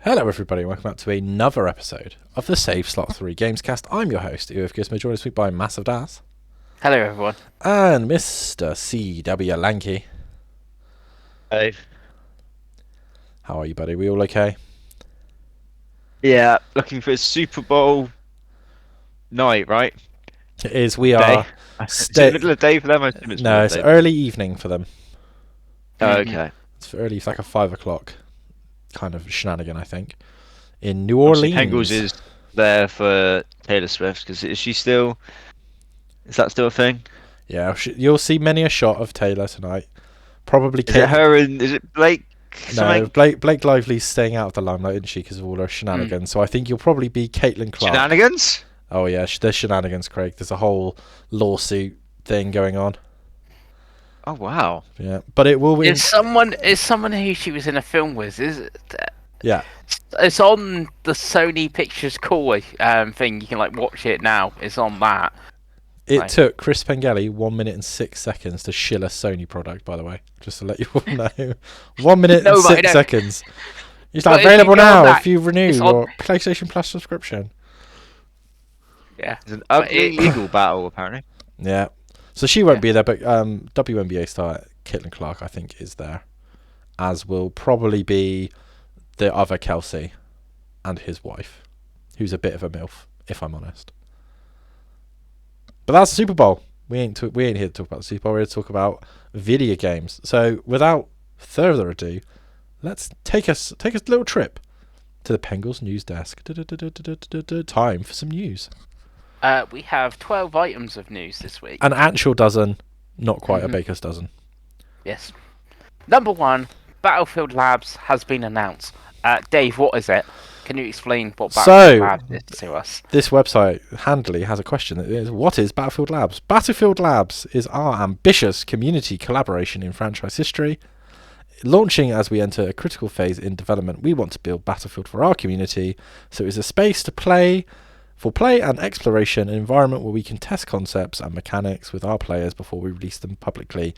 Hello everybody, welcome back to another episode of the Save Slot 3 Gamescast. I'm your host, EOF Gizmo, joined this week by Massive Das. Hello, everyone. And Mr. CW Lanky. Hey. How are you, buddy? We all okay? Yeah, looking for a Super Bowl night, right? It is, we Day. are... Is it the middle of the day for them? I assume it's No, middle it's of the day. early evening for them. Oh, okay. It's early, it's like a 5 o'clock kind of shenanigan, I think. In New Obviously, Orleans. Pengels is there for Taylor Swift, because is that still a thing? Yeah, you'll see many a shot of Taylor tonight. Probably Is it her and, is it Blake? No, Blake Lively's staying out of the limelight, isn't she, because of all her shenanigans. So I think you'll probably be Caitlin Clark. Shenanigans? Oh yeah, there's shenanigans, Craig. There's a whole lawsuit thing going on. Oh, wow. Yeah, but it will be. Is someone who she was in a film with? Is it? Yeah. It's on the Sony Pictures Call thing. You can watch it now. It's on that. It took Chris Pengelly 1 minute and 6 seconds to shill a Sony product, by the way, just to let you all know. 1 minute and 6 seconds. It's like available now if you renew your PlayStation Plus subscription. Yeah, It's an ugly legal battle, apparently. Yeah. So she won't be there, but WNBA star Caitlin Clark, I think, is there. As will probably be the other Kelsey and his wife, who's a bit of a MILF, if I'm honest. But that's the Super Bowl. We ain't here to talk about the Super Bowl. We're here to talk about video games. So without further ado, let's take a little trip to the Pengels news desk. Time for some news. We have 12 items of news this week. An actual dozen, not quite a baker's dozen. Yes. Number 1, Battlefield Labs has been announced. Dave, what is it? Can you explain what Battlefield Labs is to us? This website handily has a question that is, what is Battlefield Labs? Battlefield Labs is our ambitious community collaboration in franchise history. Launching as we enter a critical phase in development, we want to build Battlefield for our community, so it's a space to play and exploration, an environment where we can test concepts and mechanics with our players before we release them publicly.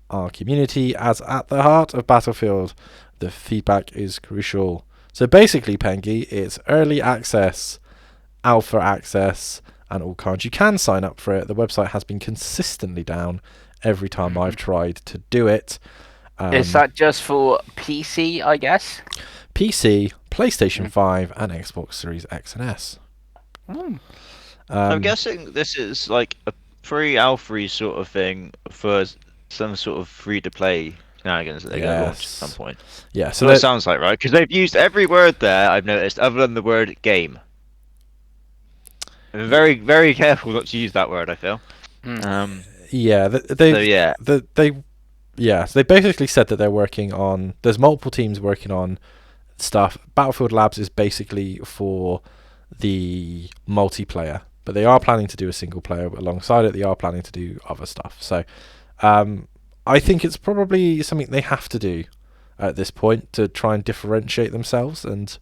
Our community as at the heart of Battlefield. The feedback is crucial. So basically, Pengi, it's early access, alpha access, and all kinds. You can sign up for it. The website has been consistently down every time I've tried to do it. Is that just for PC, I guess? PC, PlayStation 5, and Xbox Series X and S. I'm guessing this is like a pre-alpha sort of thing for some sort of free-to-play shenanigans that they're going to launch at some point. Yeah, so that sounds like, right? Because they've used every word there, I've noticed, other than the word game. I'm very, very careful not to use that word, I feel. So they basically said that they're working on... There's multiple teams working on stuff. Battlefield Labs is basically for the multiplayer, but they are planning to do a single player alongside it. They are planning to do other stuff. So I think it's probably something they have to do at this point to try and differentiate themselves and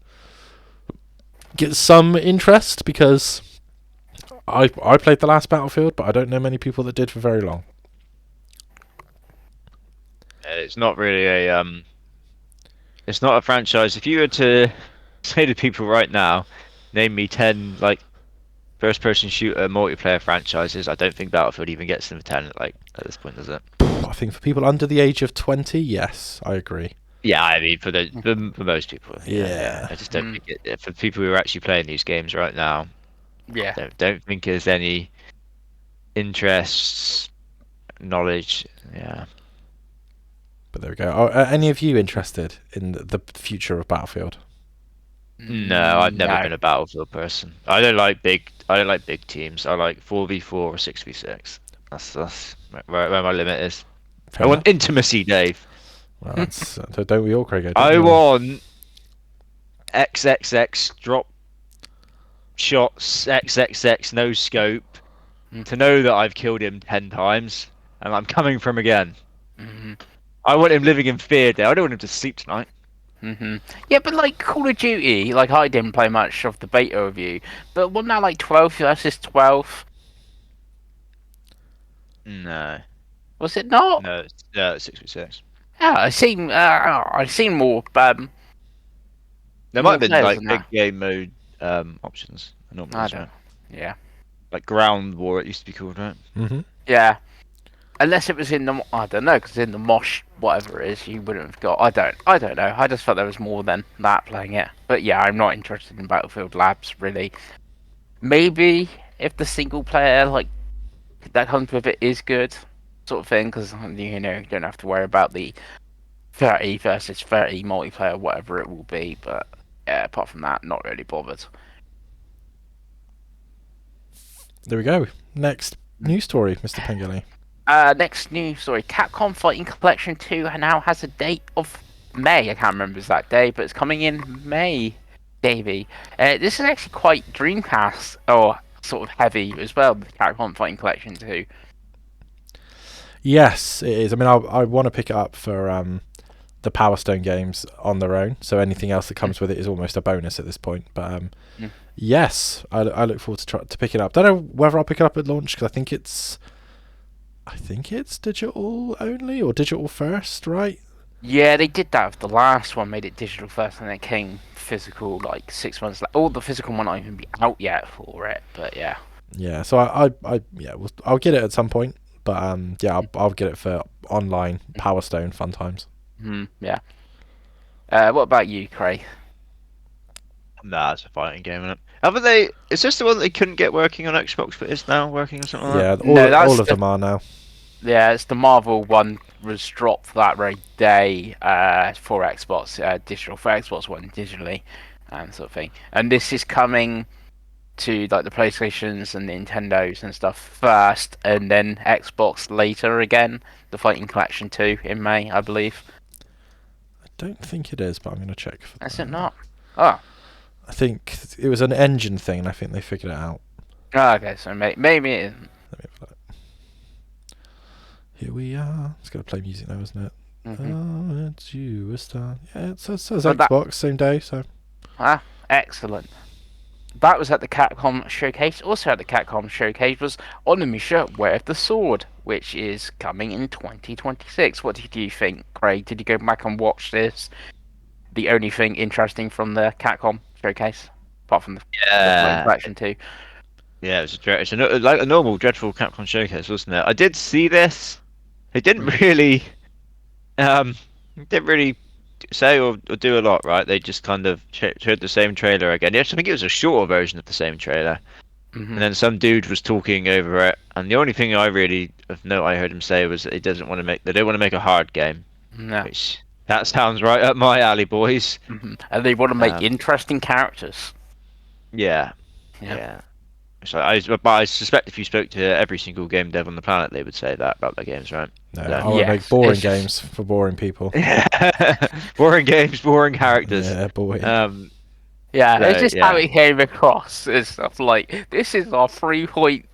get some interest, because I played the last Battlefield, but I don't know many people that did for very long. It's not really it's not a franchise. If you were to say to people right now, name me 10 first-person shooter multiplayer franchises, I don't think Battlefield even gets them 10 at this point, does it? I think for people under the age of 20, yes, I agree. Yeah, I mean for most people. Yeah. I just don't think it for people who are actually playing these games right now. Yeah. Don't think there's any interest, knowledge. Yeah. But there we go. Are any of you interested in the future of Battlefield? No, I've never been a Battlefield person. I don't like big teams. I like 4v4 or 6v6. That's where my limit is. I want intimacy, Dave. Well, that's don't we all, Craig? I want XXX drop shots, XXX no scope, to know that I've killed him 10 times and I'm coming for him again. I want him living in fear, Dave. I don't want him to sleep tonight. Yeah, but Call of Duty, I didn't play much of the beta review, but wasn't that 12 versus 12? No. Was it not? No, it's 6v6. Yeah, I seen more There might more have been players like than big that. game mode options. I normally I is, right? don't. Yeah. Like Ground War, it used to be called, right? Mm-hmm. Yeah. Unless it was in the, I don't know, because in the Mosh, whatever it is, you wouldn't have got. I don't know. I just felt there was more than that playing it. But yeah, I'm not interested in Battlefield Labs really. Maybe if the single player like that comes with it is good, sort of thing, because you don't have to worry about the 30 versus 30 multiplayer, whatever it will be. But yeah, apart from that, not really bothered. There we go. Next news story, Mr. Pengi. Next news story: Capcom Fighting Collection 2 now has a date of May. I can't remember exact day, but it's coming in May, Davey. This is actually quite Dreamcast or sort of heavy as well. The Capcom Fighting Collection 2. Yes, it is. I mean, I want to pick it up for the Power Stone games on their own. So anything else that comes with it is almost a bonus at this point. But yes, I look forward to picking it up. Don't know whether I'll pick it up at launch because I think it's digital only or digital first, right? Yeah, they did that with the last one, made it digital first, and then it came physical like 6 months later. All the physical might not even be out yet for it, but yeah. Yeah, so I'll get it at some point, but yeah, I'll get it for online Power Stone fun times. Yeah. What about you, Craig? Nah, it's a fighting game, isn't it? Haven't they? Is this the one that they couldn't get working on Xbox, but is now working or something like Yeah, that? No, that's all of them are now. Yeah, it's the Marvel one was dropped that very day for Xbox, digital for Xbox One digitally, and sort of thing. And this is coming to like the PlayStations and Nintendos and stuff first, and then Xbox later again. The Fighting Collection 2 in May, I believe. I don't think it is, but I'm going to check. Is it not? Oh. I think it was an engine thing, and I think they figured it out. Oh, okay, so maybe it isn't. Let me have a look. Here we are. It's going to play music now, isn't it? Oh, it's you, a star. Yeah, it says Xbox, same day, so. Ah, excellent. That was at the Capcom Showcase. Also at the Capcom Showcase was Onimusha Way of the Sword, which is coming in 2026. What did you think, Craig? Did you go back and watch this? The only thing interesting from the Capcom Showcase, apart from the Collection 2. Yeah, it's like a normal dreadful Capcom Showcase, wasn't it? I did see this. It didn't really say or do a lot, right? They just kind of showed the same trailer again. Yes, I think it was a shorter version of the same trailer. And then some dude was talking over it, and the only thing I really of note I heard him say was that they don't want to make a hard game. No. Which, that sounds right up my alley, boys. And they want to make interesting characters. Yeah. So but I suspect if you spoke to every single game dev on the planet, they would say that about their games, right? No, I want to make boring games for boring people. Boring games, boring characters. Yeah, boy. It's just how it came across. It's stuff like, this is our 3-point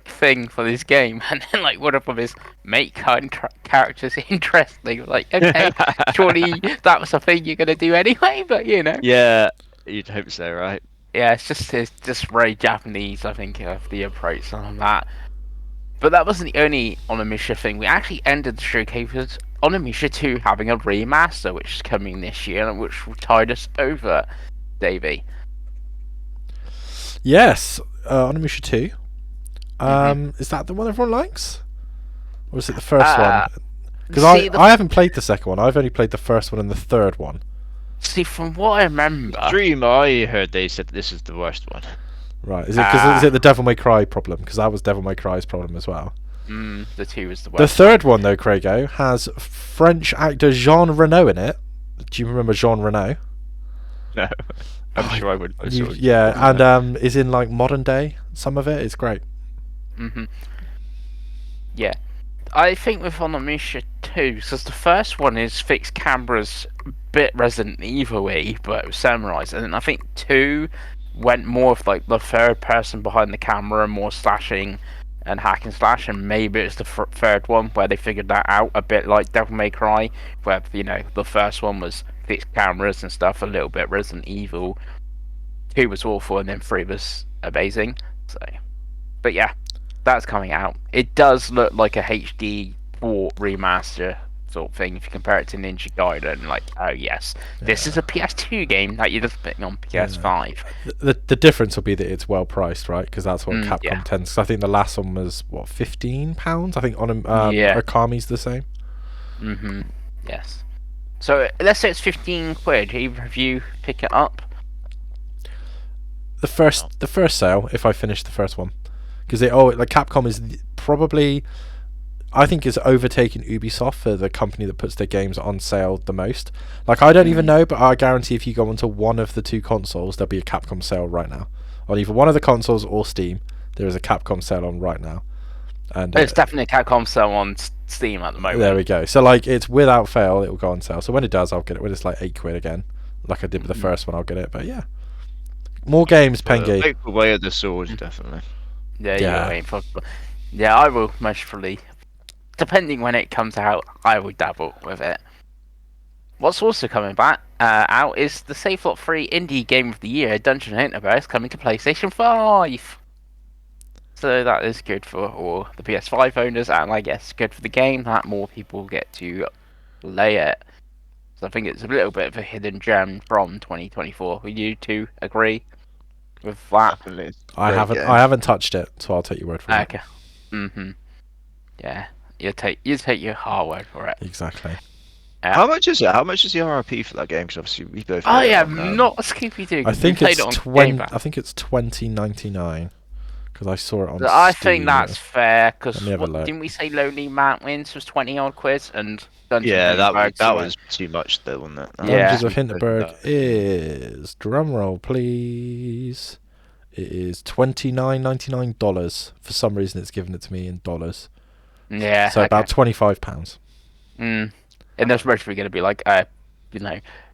thing for this game, and then like one of them is make characters interesting. Like, okay, surely that was a thing you're gonna do anyway, but you know. Yeah, you'd hope so, right? Yeah, it's just very Japanese, I think, of the approach on that. But that wasn't the only Onimusha thing. We actually ended the showcase with Onimusha 2 having a remaster, which is coming this year, and which will tide us over, Davey. Yes, Onimusha 2. Is that the one everyone likes? Or is it the first one? Because I haven't played the second one. I've only played the first one and the third one. See, from what I remember... Dream, I heard they said this is the worst one. Right, is it the Devil May Cry problem? Because that was Devil May Cry's problem as well. The 2 was the worst. The third one, though, Craigo, has French actor Jean Reno in it. Do you remember Jean Reno? No, I'm sure I would. And is in like modern day. Some of it is great. Yeah, I think with Onimusha 2, because the first one is fixed cameras, bit Resident Evil-y, but it was summarized, and then I think 2 went more of like the third person behind the camera, more slashing and hack and slash, and maybe it's the third one where they figured that out a bit like Devil May Cry, where the first one was fixed cameras and stuff, a little bit Resident Evil. 2 was awful, and then 3 was amazing. So, but yeah, that's coming out. It does look like a HD port remaster sort of thing. If you compare it to Ninja Gaiden, like, oh yes, this is a PS2 game that you're just putting on PS5. The difference will be that it's well priced, right? Because that's what Capcom Yeah. tends. 'Cause I think the last one was what, £15. I think on Yeah. Okami's the same. Yes. So let's say it's 15 quid. Either of you pick it up. The first sale, if I finish the first one, because like Capcom is probably, I think, is overtaking Ubisoft for the company that puts their games on sale the most. Like, I don't even know, but I guarantee if you go onto one of the two consoles, there'll be a Capcom sale right now. On either one of the consoles or Steam, there is a Capcom sale on right now. And It's definitely a Capcom sale on Steam at the moment. there we go. So, like, it's without fail, it will go on sale. So when it does, I'll get it. When it's like £8 again, like I did with the first one, I'll get it. But yeah, more games, Pengi. Take the way of the sword, definitely. Yeah, Yeah. you're waiting for. Yeah, I will most probably. Depending when it comes out, I will dabble with it. What's also coming back out is the Safe Lot 3 Indie Game of the Year, Dungeon Interverse, coming to PlayStation 5. So that is good for all the PS5 owners, and I guess good for the game that more people get to play it. So I think it's a little bit of a hidden gem from 2024. Would you two agree with that? Definitely. I haven't touched it, so I'll take your word for it. Okay. Yeah. You take your hard word for it. Exactly. How much is it? How much is the RRP for that game? Because obviously we both. Oh yeah, not Scooby Doo. I think it's $20.99 because I saw it on. I Steam. think that's fair because Let me have a look. didn't we say Lonely Mountains was 20 odd quid and Dungeons Yeah, and that Dragons was too much though, wasn't it? Yeah. Dungeons of Hinterberg is, drumroll please, it is $29.99. For some reason, it's given it to me in dollars. Yeah. So about £25. And that's mostly going to be like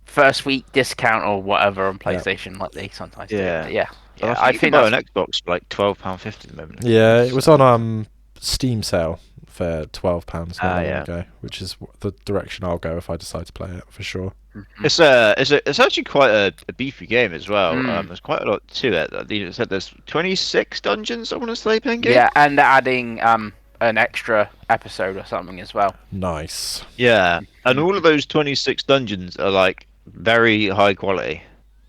first week discount or whatever on PlayStation, like they sometimes do. Yeah. But yeah. I think you can buy an Xbox for like £12.50 at the moment. Yeah, it was on Steam sale for £12 not long yeah. ago, which is the direction I'll go if I decide to play it for sure. It's actually quite a beefy game as well. There's quite a lot to it. You said there's 26 dungeons. I want to say, Pengi. Yeah, and adding an extra episode or something as well. Nice. Yeah, and all of those 26 dungeons are like very high quality.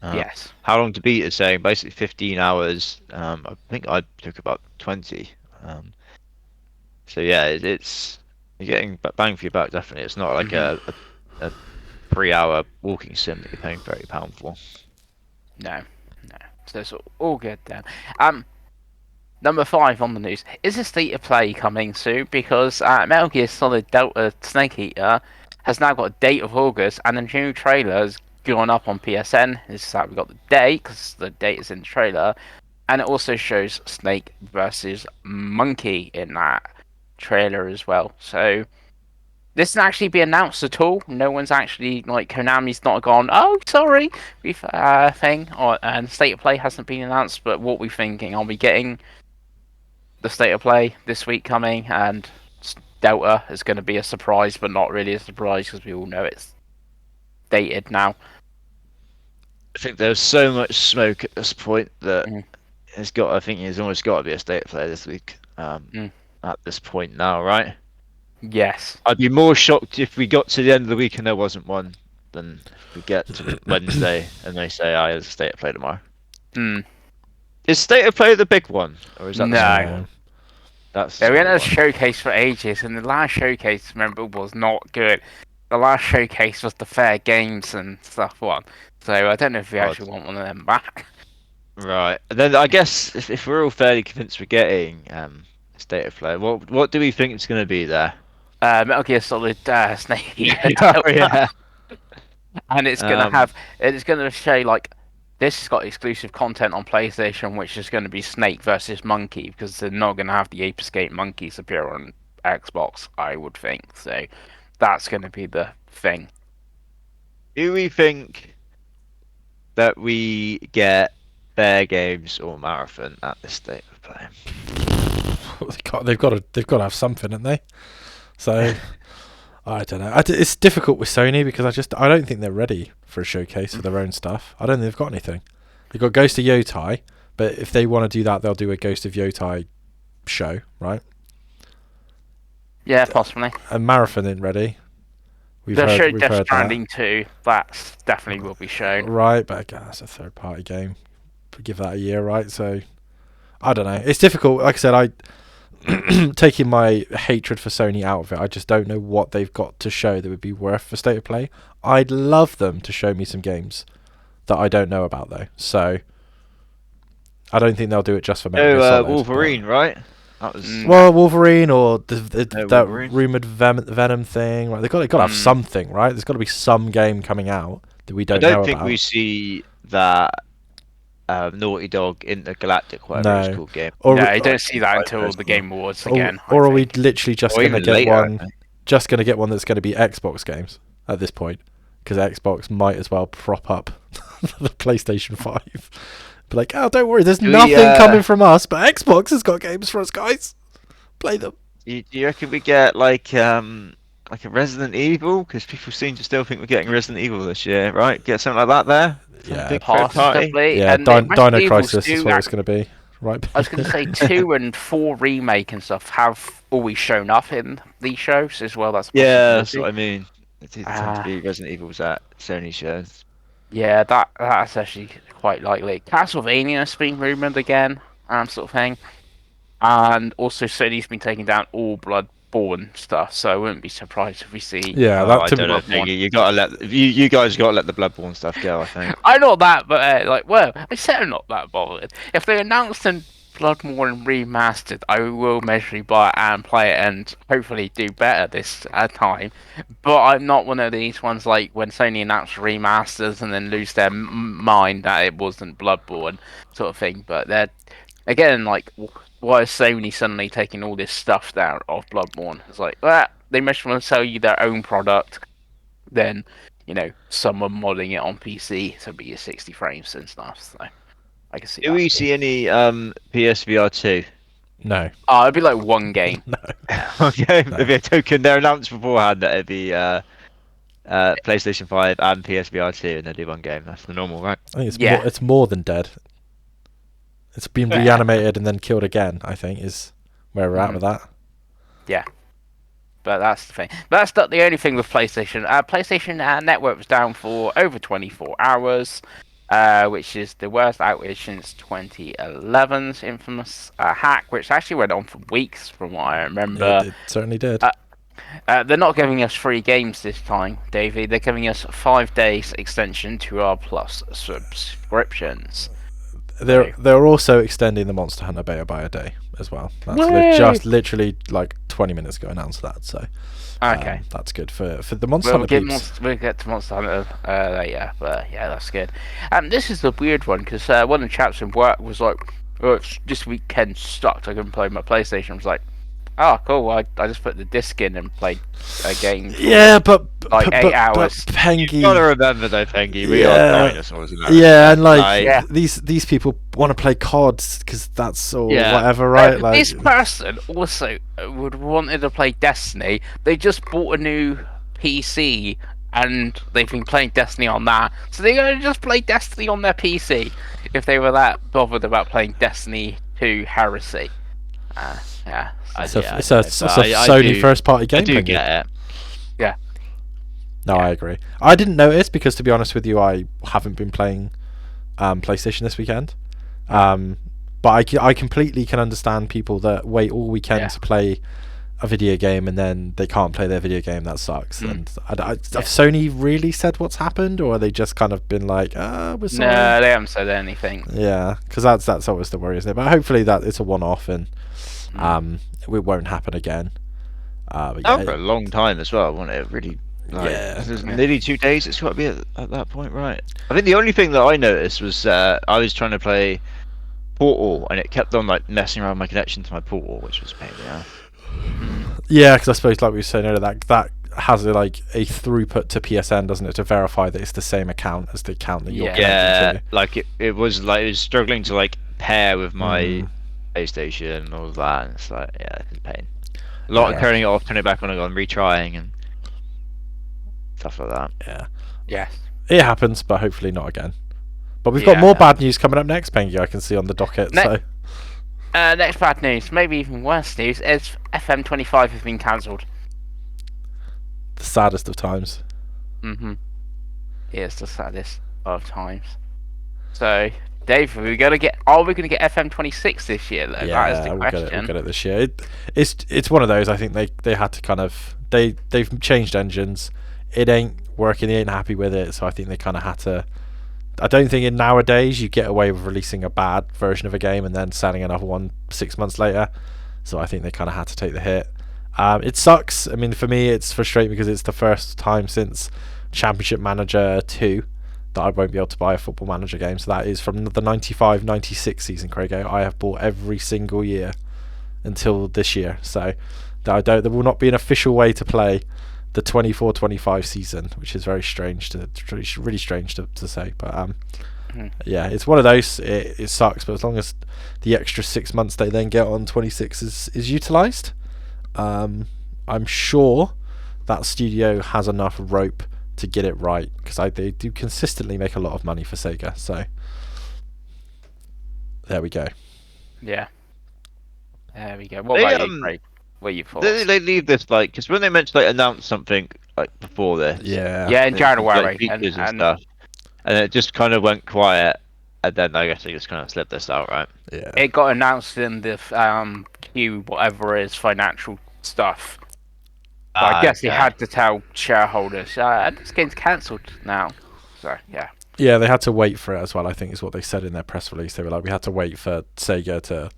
Yes. How long to beat is saying basically 15 hours. I think I took about 20. So yeah, it's you're getting bang for your buck. Definitely, it's not like a 3-hour walking sim that you're paying £30 for. No. So it's all good then. Number 5 on the news is a state of play coming soon because Metal Gear Solid Delta Snake Eater has now got a date of August and a new trailer has gone up on PSN. This is how we got the date because the date is in the trailer, and it also shows Snake versus Monkey in that trailer as well. So this didn't actually be announced at all. No one's actually Konami's not gone, oh sorry, we've thing, and state of play hasn't been announced. But what we're thinking, are we getting the state of play this week coming, and Delta is going to be a surprise, but not really a surprise because we all know it's dated now. I think there's so much smoke at this point that I think there's almost got to be a state of play this week. At this point now, right? Yes. I'd be more shocked if we got to the end of the week and there wasn't one than if we get to Wednesday and they say, there's a state of play tomorrow. Is state of play the big one, or is that the small one? That's we had a showcase for ages, and the last showcase, remember, was not good. The last showcase was the Fair Games and stuff one. So I don't know if we actually want one of them back. Right. And then I guess if we're all fairly convinced we're getting state of play, what do we think it's going to be there? Metal Gear Solid Snake Eater. Yeah. And it's gonna show this has got exclusive content on PlayStation, which is going to be Snake versus Monkey, because they're not going to have the Ape Escape monkeys appear on Xbox, I would think. So that's going to be the thing. Do we think that we get Fair Games or Marathon at this state of play? They've got to have something, haven't they? So I don't know. It's difficult with Sony because I don't think they're ready for a showcase for their own stuff. I don't think they've got anything. They've got Ghost of Yotai, but if they want to do that, they'll do a Ghost of Yotai show, right? Yeah, possibly. And Marathon isn't ready. They'll show we've Death heard Stranding 2. That's definitely will be that. shown. Right, but again, that's a third party game. Give that a year, right? So I don't know. It's difficult. Like I said, taking my hatred for Sony out of it, I just don't know what they've got to show that would be worth for State of Play. I'd love them to show me some games that I don't know about, though. So I don't think they'll do it just for Metal Gear Solid, Wolverine, right? That was well, Wolverine or that Wolverine. rumored Venom thing. Right? They've got to have something, right? There's got to be some game coming out that we don't know about. I don't think we see that Naughty Dog Intergalactic, whatever it's called, game. No, I don't see that until the Game Awards again. Or are we literally just going to get later, one? Just going to get one that's going to be Xbox games at this point, because Xbox might as well prop up the PlayStation 5. Be like, oh, don't worry, there's nothing coming from us, but Xbox has got games for us, guys. Play them. Do you reckon we get like a Resident Evil? Because people seem to still think we're getting Resident Evil this year, right? Get something like that there. Yeah, big third party. possibly. Yeah, And Dino Crisis is what it's going to be, right? I was going to say 2 and 4 remake and stuff have always shown up in these shows as well. That's a Yeah, that's possibility. what I mean. It tends to be Resident Evil's at Sony shows. Yeah, that's actually quite likely. Castlevania's been rumored again, sort of thing. And also Sony's been taking down all Bloodborne stuff, so I wouldn't be surprised if we see. Yeah, I don't know, Pengi. You guys got to let the Bloodborne stuff go, I think. I'm not that, but I said I'm not that bothered. If they announced a Bloodborne remastered, I will measurably buy it and play it, and hopefully do better this time. But I'm not one of these ones like when Sony announced remasters and then lose their mind that it wasn't Bloodborne sort of thing. But they're again like, why is Sony suddenly taking all this stuff down of Bloodborne? It's like, they must want to sell you their own product. Then, someone modding it on PC to be 60 frames and stuff. So I can see. Do we see any PSVR 2? No. Oh, it'd be like one game. No. Okay, it'd be a token. They're announced beforehand that it'd be PlayStation 5 and PSVR 2, and they do one game. That's the normal, right? I think it's more than dead. It's been reanimated and then killed again, I think, is where we're at with that. Yeah. But that's the thing. But that's not the only thing with PlayStation. PlayStation Network was down for over 24 hours, which is the worst outage since 2011's infamous hack, which actually went on for weeks from what I remember. It certainly did. They're not giving us free games this time, Davey. They're giving us 5 days extension to our Plus subscriptions. They're also extending the Monster Hunter beta by a day as well. That's just literally like 20 minutes ago announced that. So okay, that's good for the Monster Hunter peeps. We'll get to Monster Hunter later, but yeah, that's good. This is the weird one because one of the chaps in work was like, "Oh, it's this weekend sucked. I couldn't play my PlayStation." I was like, "Oh, cool. I just put the disc in and played a game." Yeah, but 8 hours. But Pengi, You gotta remember though, Pengi, we are dinosaurs. Yeah, and these people want to play CODs because that's all whatever, right? This person also would wanted to play Destiny. They just bought a new PC and they've been playing Destiny on that, so they're gonna just play Destiny on their PC if they were that bothered about playing Destiny 2 Heresy. Yeah. It's a Sony first-party game. I do get it. Yeah. No, I agree. I didn't notice because, to be honest with you, I haven't been playing PlayStation this weekend. But I completely can understand people that wait all weekend to play a video game and then they can't play their video game. That sucks. And have Sony really said what's happened, or are they just kind of been like, we're sorry? No, they haven't said anything. Yeah, because that's always the worry, isn't it? But hopefully that it's a one-off and it won't happen again. But for a long time as well, won't it? Really. Nearly 2 days. It's got to be at that point, right? I think the only thing that I noticed was I was trying to play Portal and it kept on like messing around my connection to my Portal, which was a pain in the ass. Yeah, because I suppose, like we were saying earlier, that has a throughput to PSN, doesn't it, to verify that it's the same account as the account that you're connected to. Like it was struggling to like pair with my PlayStation and all of that, and it's like it's a pain. A lot of turning it off, turning it back on again, retrying and stuff like that. Yeah. Yes. It happens, but hopefully not again. But we've got more bad news coming up next, Pengi, I can see on the docket. Next bad news, maybe even worse news, is FM25 has been cancelled. the saddest of times. Mm-hmm. It's the saddest of times. So, Dave, are we gonna get FM26 this year? Though? That is the We'll question. get it this year. It's one of those. I think they had to kind of they've changed engines. It ain't working. They ain't happy with it. So I think they kind of had to. I don't think in nowadays you get away with releasing a bad version of a game and then selling another one 6 months later. So I think they kind of had to take the hit. It sucks. I mean, for me, it's frustrating because it's the first time since Championship Manager 2 that I won't be able to buy a Football Manager game. So that is from the 95-96 season, Craigo. I have bought every single year until this year. So there will not be an official way to play the 24-25 season, which is very strange really strange to say. But yeah, it's one of those. It sucks, but as long as the extra 6 months they then get on 26 is utilised, I'm sure that studio has enough rope to get it right, because they do consistently make a lot of money for Sega. So there we go. Yeah. There we go. What about you, Craig? What are your thoughts? They leave this like, because when they mentioned announce something like before this, yeah, in January, like, features and stuff, and it just kind of went quiet, and then I guess they just kind of slipped this out, right? Yeah. It got announced in the Q whatever it is financial stuff. I guess he had to tell shareholders, this game's cancelled now. So, yeah. Yeah, they had to wait for it as well, I think is what they said in their press release. They were like, we had to wait for Sega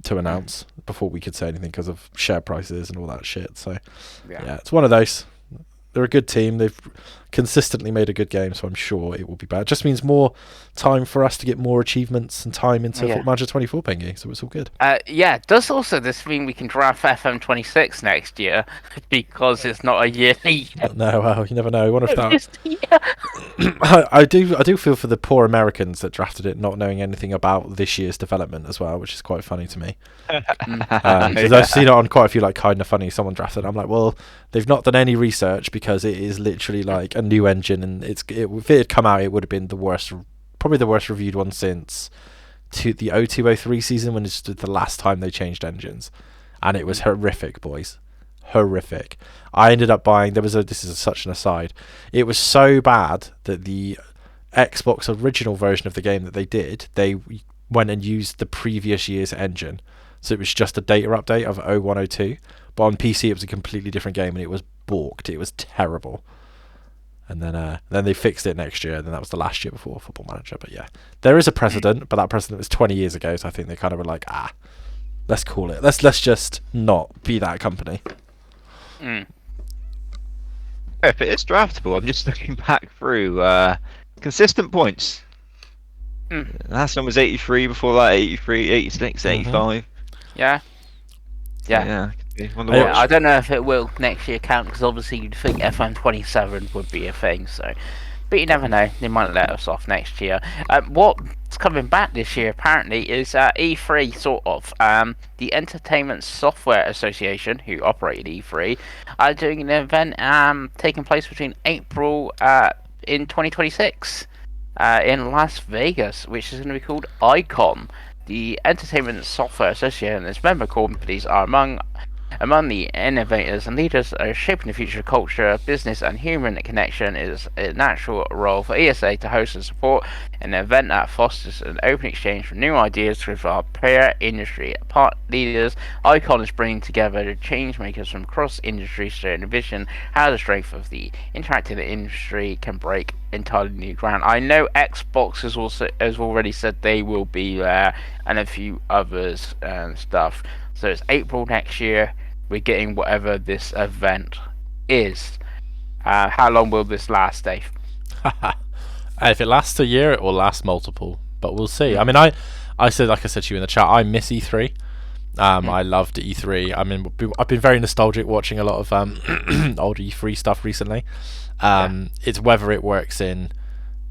to announce before we could say anything because of share prices and all that shit. So, yeah, it's one of those. They're a good team. They've consistently made a good game, so I'm sure it will be bad. It just means more time for us to get more achievements and time into Football Manager 24, Pengi, so it's all good. Does also this mean we can draft FM26 next year because it's not a yearly? No, well, you never know. I wonder if that... I do feel for the poor Americans that drafted it not knowing anything about this year's development as well, which is quite funny to me. Because I've seen it on quite a few, like, Kind of Funny, someone drafted it. I'm like, well, they've not done any research because it is literally like a new engine, and if it had come out, it would have been probably the worst reviewed one since the 02-03 season, when it's the last time they changed engines, and it was horrific, boys. Horrific. I ended up buying, this is such an aside, it was so bad that the Xbox original version of the game that they went and used the previous year's engine, so it was just a data update of 0102, but on PC it was a completely different game, and it was balked. It was terrible. And then they fixed it next year, and then that was the last year before Football Manager. But yeah, there is a precedent, but that precedent was 20 years ago, so I think they kind of were like, let's call it. Let's just not be that company. If it is draftable, I'm just looking back through consistent points. Last one was 83, before that 83, 86, 85. Yeah. I don't know if it will next year count, because obviously you'd think FM27 would be a thing, so, but you never know, they might let us off next year. What's coming back this year apparently is E3, sort of. The Entertainment Software Association, who operated E3, are doing an event taking place between April in 2026 in Las Vegas, which is going to be called Icon. The Entertainment Software Association and its member companies are among the innovators and leaders shaping the future of culture, business, and human connection. It is a natural role for ESA to host and support an event that fosters an open exchange for new ideas with our peer industry part leaders. Icon is bringing together the change makers from across industries to envision how the strength of the interactive industry can break entirely new ground. I know Xbox has already said they will be there, and a few others and stuff. So it's April next year. We're getting whatever this event is. How long will this last, Dave? If it lasts a year, it will last multiple, but we'll see. I mean, I said, like I said to you in the chat, I miss E3. I loved E3. I mean, I've been very nostalgic watching a lot of old E3 stuff recently. It's whether it works in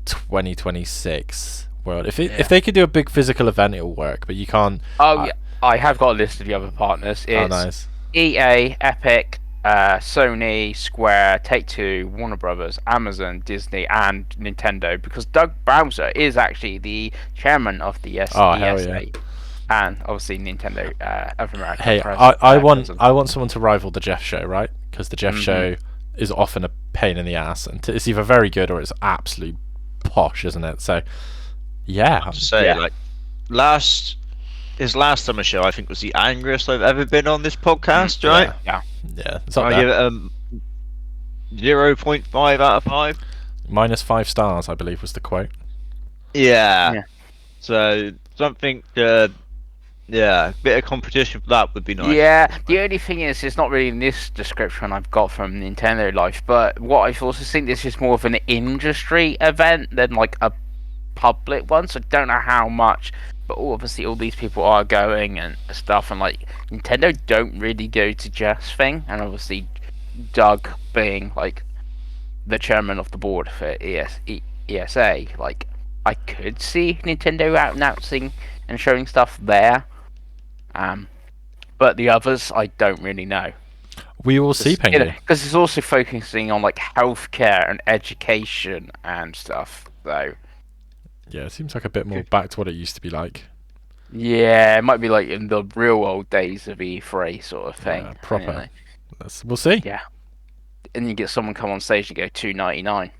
2026 world. If they could do a big physical event, it'll work, but you can't. Yeah. I have got a list of the other partners. It's nice. EA, Epic, Sony, Square, Take-Two, Warner Brothers, Amazon, Disney, and Nintendo, because Doug Bowser is actually the chairman of the ESA, and obviously Nintendo of America. Hey, I want someone to rival the Jeff Show, right? Because the Jeff Show is often a pain in the ass, and it's either very good or it's absolutely posh, isn't it? So yeah, I have to say, like his last summer show, I think, was the angriest I've ever been on this podcast. Right? Yeah. It's up I there. give it 0.5 out of 5. -5 stars, I believe, was the quote. Yeah. So something, a bit of competition for that would be nice. Yeah, the only thing is, it's not really in this description I've got from Nintendo Life, but what I've also seen, this is more of an industry event than like a public one, so I don't know how much, but obviously all these people are going and stuff, and like Nintendo don't really go to Jeff's thing, and obviously Doug being like the chairman of the board for ESA, like I could see Nintendo out announcing and showing stuff there. But the others, I don't really know. We will see, Pengi. Because it's also focusing on like healthcare and education and stuff, though. Yeah, it seems like a bit more back to what it used to be like. Yeah, it might be like in the real old days of E3 sort of thing. Yeah, proper. Anyway. We'll see. Yeah, and you get someone come on stage and go $2.99,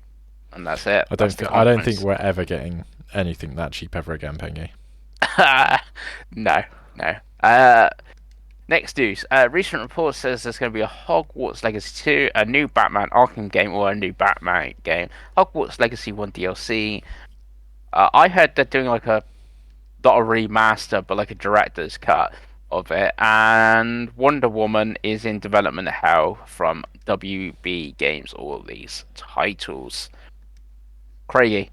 and that's it. I don't think we're ever getting anything that cheap ever again, Pengi. No. Next news. Recent report says there's going to be a Hogwarts Legacy 2, a new Batman Arkham game, or a new Batman game. Hogwarts Legacy 1 DLC. I heard they're doing like not a remaster, but like a director's cut of it. And Wonder Woman is in development hell from WB Games, all these titles. Craigie.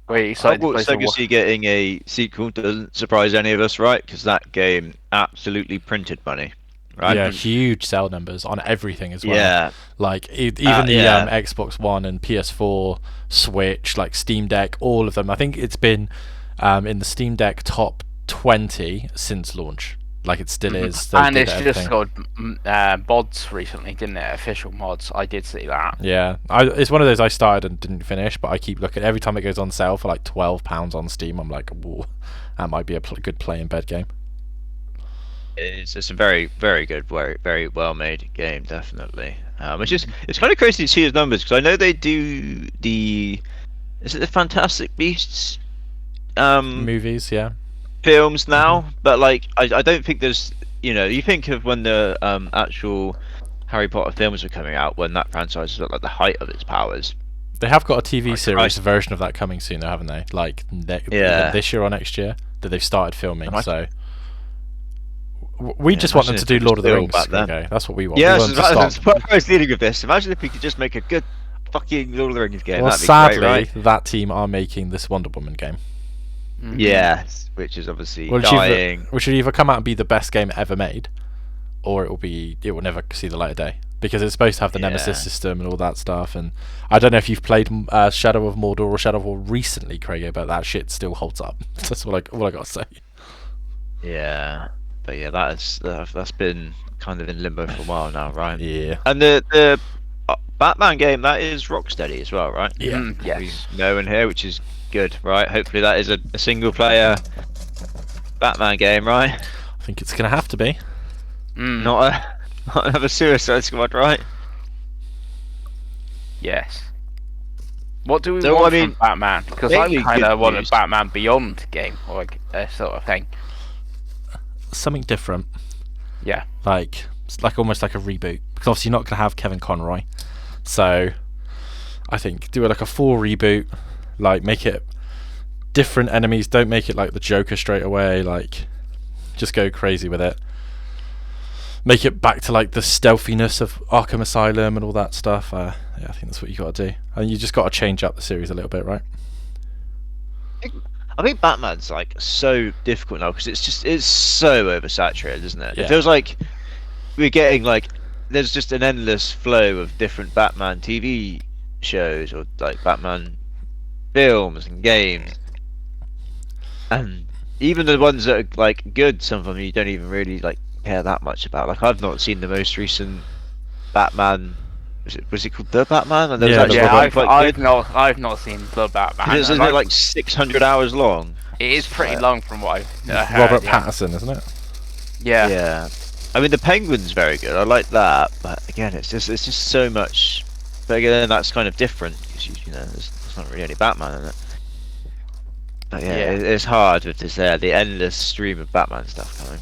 Hogwarts Legacy getting a sequel doesn't surprise any of us, right? Because that game absolutely printed money, right? Yeah, huge sell numbers on everything as well. Yeah, like even the Xbox One and PS4, Switch, like Steam Deck, all of them. I think it's been in the Steam Deck top 20 since launch. Like it still is. And it's just got mods recently, didn't it? Official mods. I did see that. Yeah, it's one of those I started and didn't finish, but I keep looking. Every time it goes on sale for like £12 on Steam, I'm like, whoa, that might be a good play in bed game. It's a very, very good, very, very well made game, definitely. It's kind of crazy to see his numbers, because I know they do is it the Fantastic Beasts movies, yeah, films now, but like I don't think there's, you think of when the actual Harry Potter films were coming out, when that franchise was at like the height of its powers. They have got a TV series version of that coming soon, though, haven't they? Like this year or next year that they've started filming. So we just want them to do Lord of the Rings. Okay, that's what we want. Yeah, that's what I was leading with this. Imagine if we could just make a good fucking Lord of the Rings game. Well, that'd be sadly, great, right? that team are making this Wonder Woman game. Yes, which is obviously dying. Which should either come out and be the best game ever made, or it will never see the light of day, because it's supposed to have the Nemesis system and all that stuff. And I don't know if you've played Shadow of Mordor or Shadow of War recently, Craig, but that shit still holds up. That's all I got to say. Yeah, but yeah, that's been kind of in limbo for a while now, right? Yeah. And the Batman game, that is Rocksteady as well, right? Yeah. Yes. We know in here, which is good, right? Hopefully that is a single player Batman game, right? I think it's gonna have to be. Not another Suicide Squad, right? Yes. What do we want from Batman? Because I kind of want a Batman Beyond game, or like a sort of thing. Something different. Yeah. Like almost like a reboot, because obviously you're not gonna have Kevin Conroy, so I think do it like a full reboot. Like, make it different enemies. Don't make it like the Joker straight away. Like, just go crazy with it. Make it back to like the stealthiness of Arkham Asylum and all that stuff. Yeah, I think that's what you got to do. And you just got to change up the series a little bit, right? I think Batman's like so difficult now, because it's so oversaturated, isn't it? Yeah. It feels like we're getting like there's just an endless flow of different Batman TV shows, or like Batman films and games, and even the ones that are like good, some of them you don't even really like care that much about. Like, I've not seen the most recent Batman. Was it called The Batman? And I've not seen The Batman. Isn't it like 600 hours long? It is pretty long from what I've heard. Robert Pattinson, isn't it? Yeah. Yeah. I mean, the Penguin's very good. I like that, but again, it's just so much. But again, that's kind of different because you know, there's not really any Batman in it. But yeah, Yeah. it's hard with this the endless stream of Batman stuff coming.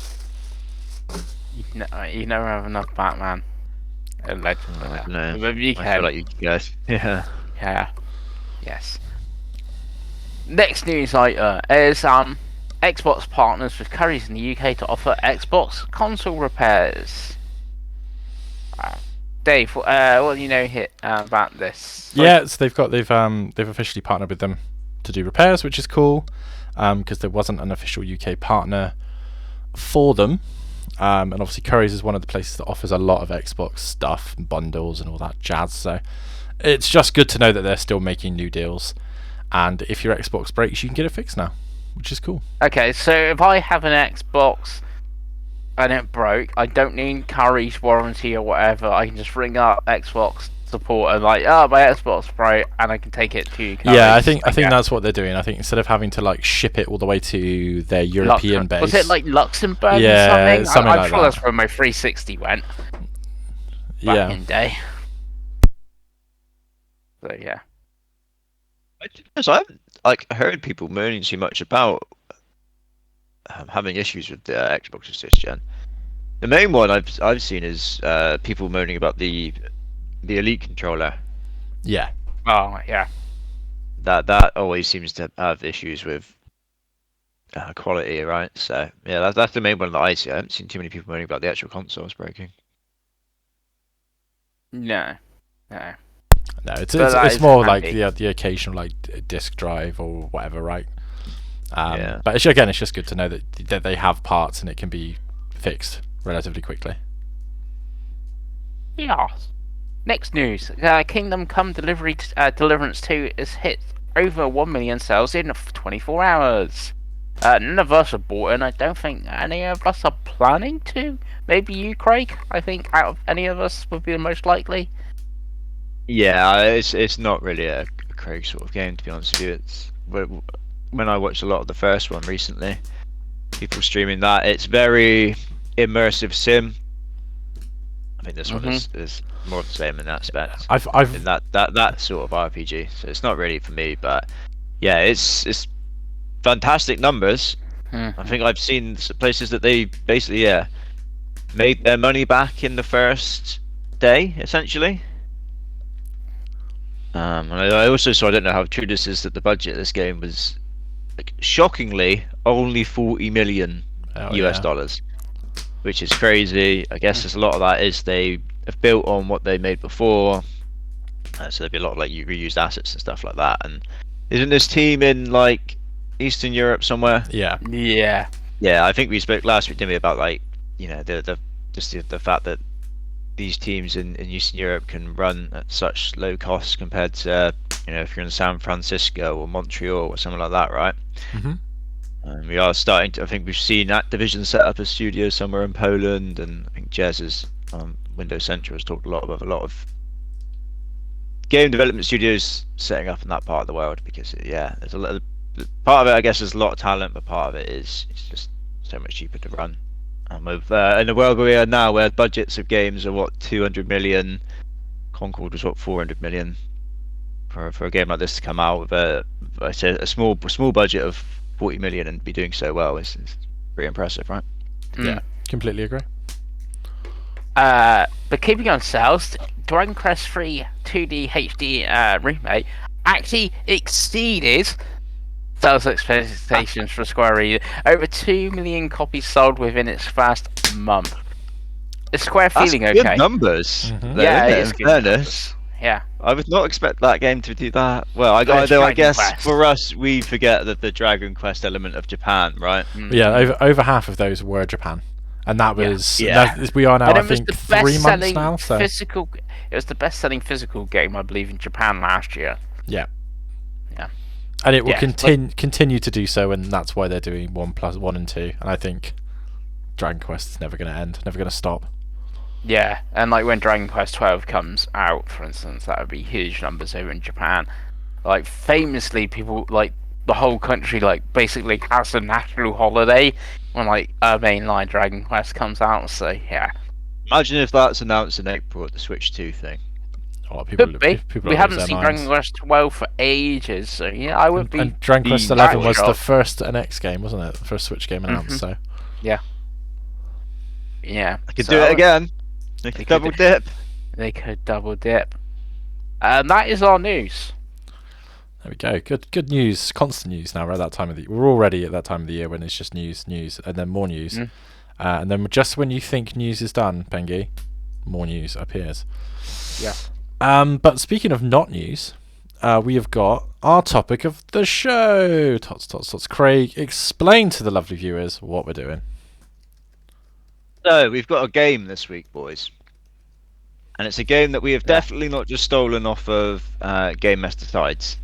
You never have enough Batman. Allegedly. I don't know. But you I can. feel like you guys. Yeah. Yeah. Yes. Next news item is Xbox partners with Currys in the UK to offer Xbox console repairs. Dave, what do you know about this? Yeah, so they've officially partnered with them to do repairs, which is cool, because there wasn't an official UK partner for them. And obviously Currys is one of the places that offers a lot of Xbox stuff and bundles and all that jazz, so it's just good to know that they're still making new deals, and if your Xbox breaks you can get it fixed now, which is cool. Okay, so if I have an Xbox and it broke, I don't need Curry's warranty or whatever. I can just ring up Xbox support and my Xbox broke, and I can take it to Curry's. Yeah, I think that's what they're doing. I think instead of having to like ship it all the way to their European base. Was it like Luxembourg Yeah, or something? I'm like sure that. that's where my 360 went back in day. So yeah. I've heard people moaning too much about having issues with the Xbox this gen. The main one I've seen is people moaning about the Elite controller. Yeah. Oh yeah. That always seems to have issues with quality, right? So yeah, that's the main one that I see. I haven't seen too many people moaning about the actual consoles breaking. No, it's more like the occasional like disk drive or whatever, right? Yeah. But it's just good to know that they have parts and it can be fixed relatively quickly. Yeah. Next news: Kingdom Come Deliverance 2 has hit over 1 million sales in 24 hours. None of us have bought it, and I don't think any of us are planning to. Maybe you, Craig. I think out of any of us would be the most likely. Yeah, it's not really a Craig sort of game, to be honest with you. It's when I watched a lot of the first one recently, people streaming that, it's very immersive sim. I think this one is more the same in that aspect. In that sort of RPG. So it's not really for me, but yeah, it's fantastic numbers. I think I've seen places that they basically made their money back in the first day, essentially. And I also saw, I don't know how true this is, that the budget of this game was like shockingly only 40 million US dollars, which is crazy. I guess there's a lot of that is they have built on what they made before, so there'd be a lot of like reused assets and stuff like that. And isn't this team in like Eastern Europe somewhere? Yeah. I think we spoke last week, didn't we, about like, you know, the fact that these teams in Eastern Europe can run at such low costs compared to, you know, if you're in San Francisco or Montreal or something like that, right? And we are starting to, I think we've seen Activision set up a studio somewhere in Poland, and I think Jez's Windows Central has talked a lot about a lot of game development studios setting up in that part of the world, because there's a little part of it, I guess, there's a lot of talent, but part of it is it's just so much cheaper to run. And with in the world we are now, where budgets of games are what, 200 million, Concord was what, 400 million, for a game like this to come out with a small budget of 40 million and be doing so well is pretty impressive, right? Yeah, completely agree. But keeping on sales, Dragon Quest III 2D HD remake actually exceeded sales expectations for Square Enix. Over 2 million copies sold within its first month. Is Square feeling That's okay? good numbers. Yeah, it is in good fairness. Yeah. I would not expect that game to do that. Well, I guess Quest. for us, we forget that the Dragon Quest element of Japan, right? Yeah, over half of those were Japan, and that was we are now, And I think, 3 months now. So it was the best-selling physical game, I believe, in Japan last year. Yeah, and it will Yeah, continue to do so, and that's why they're doing 1+1 and 2. And I think Dragon Quest is never going to end, never going to stop. Yeah, and like when Dragon Quest 12 comes out, for instance, that would be huge numbers over in Japan. Like famously, people, like the whole country, like basically has a national holiday when like mainline Dragon Quest comes out. So yeah, Imagine if that's announced in April at the Switch 2 thing. Oh, people, could be. people We lose haven't their seen minds. Dragon Quest 12 for ages. So yeah, I would be. And Dragon Quest that 11 was shocked. the first NX game, wasn't it? The first Switch game announced. So Yeah. I could so do I it would- again. They They could could double do- dip. They could double dip. And that is our news. there we go. Good news. Constant news now. We're at that time of the. We're already at that time of the year when it's just news, and then more news, Mm. and then just when you think news is done, Pengi, more news appears. Yeah. But speaking of not news, we have got our topic of the show. Tots. Craig, explain to the lovely viewers what we're doing. So, we've got a game this week, boys. And it's a game that we have definitely not just stolen off of Game Master Sides.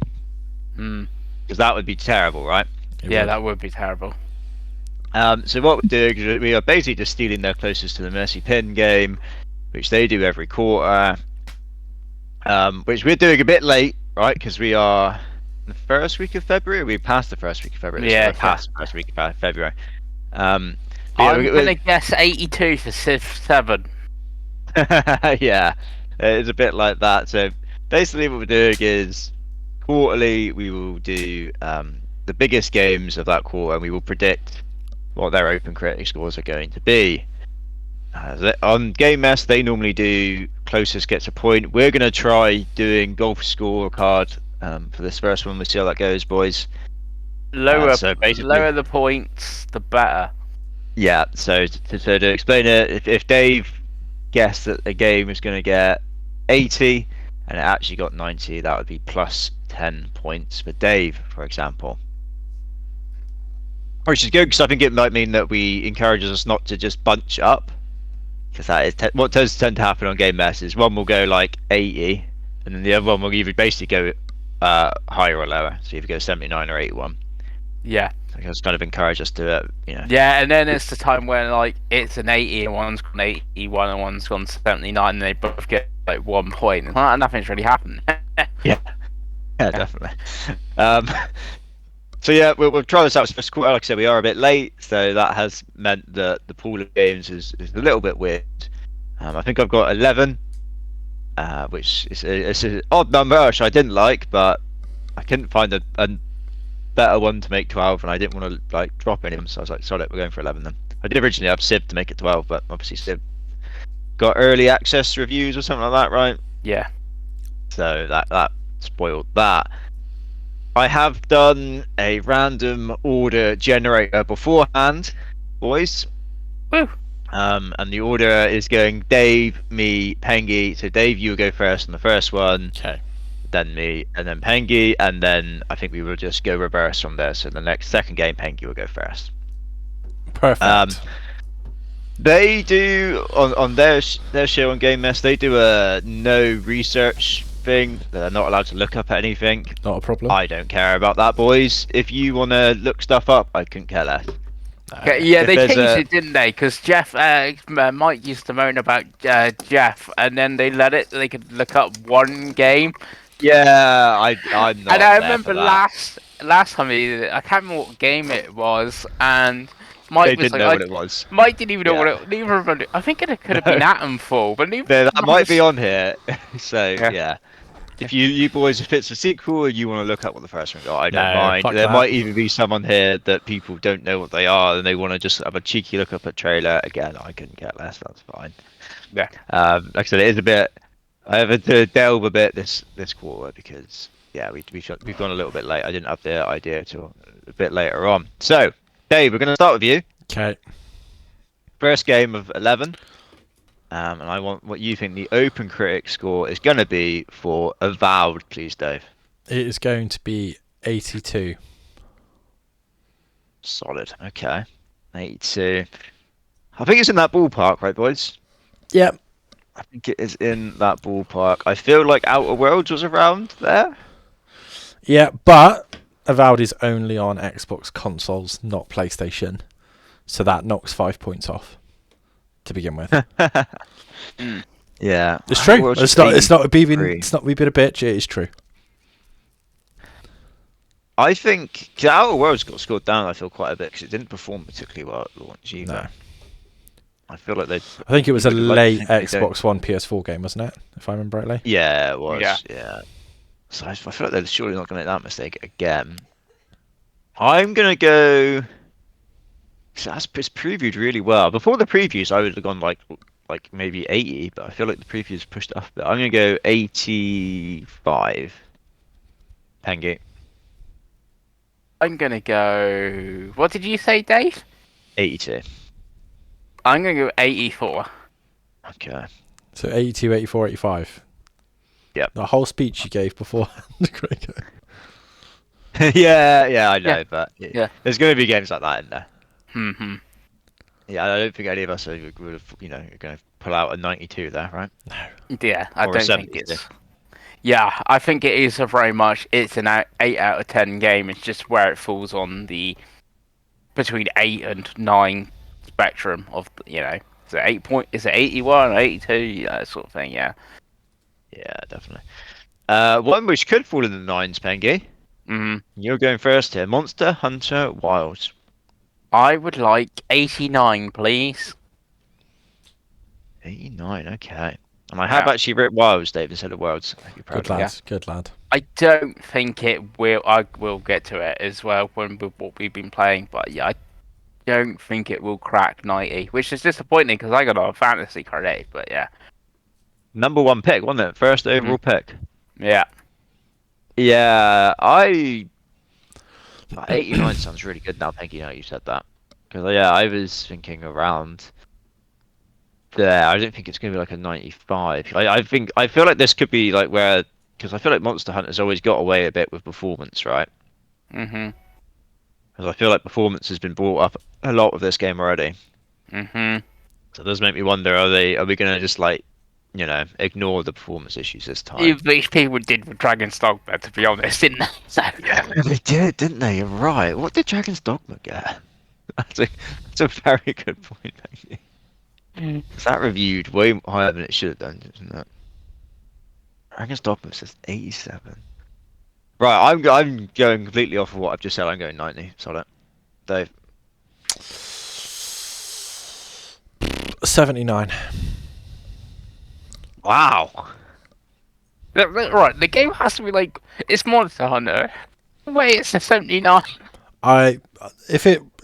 Mm. Because that would be terrible, right? That would be terrible. So what we're doing is we are basically just stealing their closest to the Mercy Pin game, which they do every quarter. Which we're doing a bit late, right? Because we are the first week of February. We passed the first week of February. Yeah, we're past the first week of February. I'm gonna guess 82 for Civ 7. Yeah, it's a bit like that. So basically, what we're doing is quarterly we will do the biggest games of that quarter, and we will predict what their open critic scores are going to be. On Game Mess, they normally do closest gets a point. We're going to try doing golf scorecard for this first one. We'll see how that goes, boys. Lower, so basically- lower the points, the better. Yeah, so to explain it, if Dave guessed that a game is going to get 80 and it actually got 90, that would be plus 10 points for Dave, for example. Which is good because I think it might mean that we encourages us not to just bunch up, because that is what does tend to happen on Game Mess is one will go like 80 and then the other one will either basically go higher or lower, so either go 79 or 81. Yeah. So it kind of encourage us to Yeah, and then it's the time when like it's an 80 and one's gone 81 and one's gone 79 and they both get like 1 point. And nothing's really happened. Yeah, definitely. So yeah, we'll try this out first quarter. Like I said, we are a bit late, so that has meant that the pool of games is a little bit weird. I think I've got 11, which is it's an odd number, which I didn't like, but I couldn't find a better one to make 12, and I didn't want to like drop any of them, so I was like, sorry, we're going for 11 then. I did originally have Civ to make it 12, but obviously Civ got early access reviews or something like that, right? Yeah. So that spoiled that. I have done a random order generator beforehand, boys. Woo. And the order is going Dave, me, Pengi. So Dave, you will go first on the first one. Okay. Then me, and then Pengi, and then I think we will just go reverse from there. So the second game, Pengi will go first. Perfect. They do on their show on Game Mess. They do a no research thing. They're not allowed to look up at anything. Not a problem. I don't care about that, boys. If you want to look stuff up, I couldn't care less. Yeah, If they there's changed it, didn't they? Because Jeff, Mike used to moan about Jeff, and then they could look up one game. Yeah, I'm not. And I there remember for that. last time he did it, I can't remember what game it was, and Mike They was didn't like, know what it was. Mike didn't even know Yeah. what it. Neither of them. I think it could have been Atomfall, but neither. That might be on here. So Yeah. yeah. If you boys, if it's a sequel or you want to look up what the first one got, I don't No, mind. fuck There that. might even be someone here that people don't know what they are and they want to just have a cheeky look up at trailer. Again, I couldn't get less. That's fine. Yeah. Like I said, it is a bit. I have to delve a bit this quarter because we've gone a little bit late. I didn't have the idea till a bit later on. So Dave, we're going to start with you. Okay. First game of 11. And I want what you think the open critic score is going to be for Avowed, please, Dave. It is going to be 82. Solid. Okay. 82. I think it's in that ballpark, right, boys? Yep. I think it is in that ballpark. I feel like Outer Worlds was around there. Yeah, but Avowed is only on Xbox consoles, not PlayStation. So that knocks 5 points off to begin with. Yeah. It's Outer true. Worlds It's was not me being 83. it's not me being a bitch, it is true. I think Outer Worlds got scored down. I feel quite a bit because it didn't perform particularly well at launch either. No. I feel like they. I think it was you a would like to late think they don't- Xbox One PS4 game, wasn't it? If I remember rightly. Yeah, it was. Yeah. Yeah. So I feel like they're surely not going to make that mistake again. I'm gonna go. So it's previewed really well. Before the previews, I would have gone like maybe 80, but I feel like the previews pushed it up a bit. I'm gonna go 85. Pengi. I'm gonna go. What did you say, Dave? 82. I'm gonna go 84. Okay. So 82, 84, 85. Yep. The whole speech you gave beforehand. yeah, I know, Yeah. but Yeah. there's going to be games like that in there. Mm-hmm. Yeah, I don't think any of us would have, going to pull out a 92 there, right? Yeah, I Or a don't 70, think it's. Yeah, I think it is a very much. It's an 8 out of 10 game. It's just where it falls on the between 8 and 9 spectrum of Is it 8 point? Is it 81 or 82? Yeah, that sort of thing. Yeah. Yeah, definitely. One which could fall in the nines, Pengi. Mm. You're going first here. Monster Hunter Wilds. I would like 89, please. 89, okay. And I have actually written Wilds, Dave, instead of Worlds. I'd be proud Good of lad. Good lad. I don't think it will. I will get to it as well with what we've been playing, but yeah, I don't think it will crack 90, which is disappointing because I got a fantasy credit. But yeah, Number one pick, wasn't it? First overall pick. yeah, Yeah, 89 sounds really good now, Pengi, now you said that. Because, yeah, I was thinking around there. I don't think it's going to be like a 95. I feel like this could be like where, because I feel like Monster Hunter's always got away a bit with performance, right? mhm, Because I feel like performance has been brought up a lot with this game already. mhm. So it does make me wonder, are we going to just like, ignore the performance issues this time? Even these people did with Dragon's Dogma, to be honest, didn't they? So, Yeah, they did, didn't they? You're right. What did Dragon's Dogma get? That's a very good point, actually. Is that reviewed way higher than it should have done, isn't it? Dragon's Dogma says 87. Right, I'm going completely off of what I've just said. I'm going 90. Solid. Dave. 79. Wow. right, the game has to be like it's Monster Hunter. Wait, it's a 79.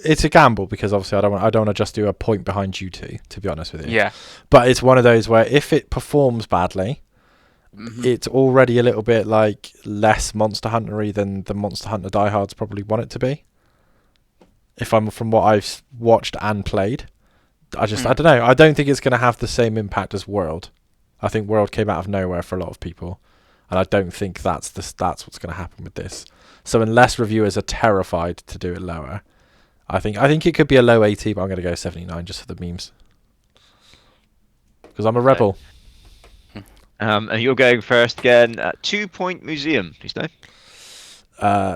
It's a gamble because obviously I don't want to just do a point behind you two, to be honest with you. Yeah. But it's one of those where if it performs badly, Mhm. it's already a little bit like less Monster Hunter-y than the Monster Hunter diehards probably want it to be. If I'm from what I've watched and played, I don't know. I don't think it's going to have the same impact as World. I think World came out of nowhere for a lot of people, and I don't think that's what's going to happen with this. So unless reviewers are terrified to do it lower, I think it could be a low 80, but I'm going to go 79 just for the memes. Because I'm a rebel. And you're going first again. 2 Point Museum, please, Dave.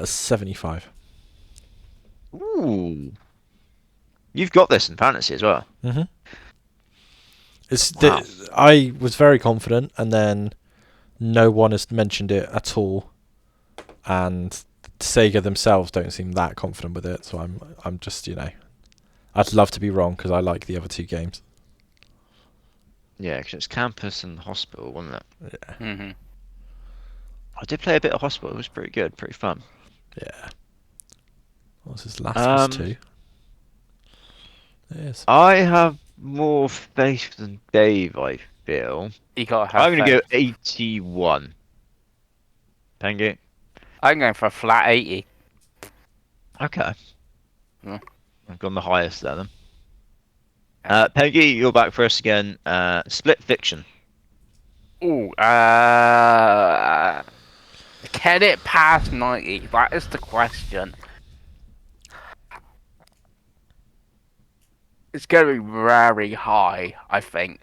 75. Ooh. You've got this in fantasy as well. Mm-hmm. Wow. I was very confident, and then no one has mentioned it at all, and Sega themselves don't seem that confident with it. So I'm just I'd love to be wrong because I like the other two games. Yeah, because it's Campus and Hospital, wasn't it? Yeah. Mhm. I did play a bit of Hospital. It was pretty good, pretty fun. Yeah. What was his Last of Us 2? It is. I have more faith than Dave, I feel. You gotta have. I'm going to go faith. 81. Pengi? I'm going for a flat 80. Okay. Yeah. I've gone the highest there then. Pengi, you're back first again. Split Fiction. Ooh, can it pass 90? That is the question. It's going to be very high, I think.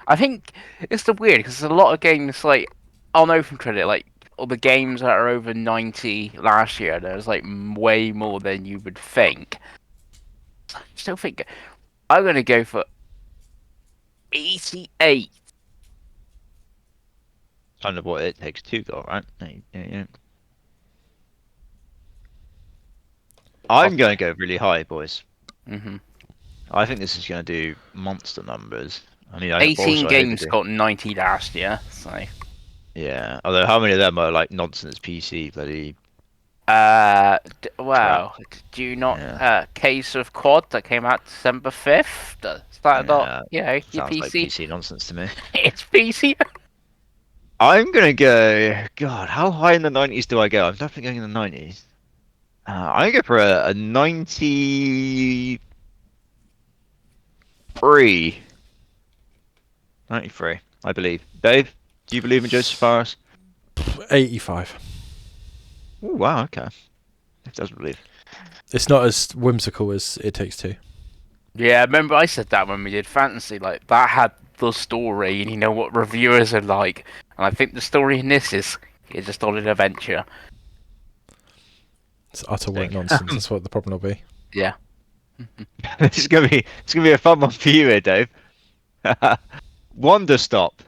I think it's the weird because there's a lot of games like I'll know from credit like all the games that are over 90 last year. There's like way more than you would think. I still think I'm gonna go for 88. Kind of what it takes to go, right? Yeah. I'm going to go really high, boys. Mm-hmm. I think this is going to do monster numbers. I mean, 18 also I hope it games do. got 90 last year, so. Yeah. Although, how many of them are like nonsense PC bloody crap? Wow. Do you not Yeah. Case of Quad that came out December 5th? That not Yeah. your Sounds like PC? PC nonsense to me. It's PC. I'm gonna go. God, how high in the 90s do I go? I'm definitely going in the 90s. I'm gonna go for a 93. 93, I believe. Dave, do you believe in Joseph Fares? 85. Oh wow, okay. It does believe. It's not as whimsical as It Takes Two. Yeah, I remember I said that when we did Fantasy. Like, that had the story, and you know what reviewers are like. And I think the story in this is you're just on an adventure. It's utter white Interesting. nonsense. That's what the problem will be. Yeah. It's gonna be a fun one for you here, Dave. Wonder Stop.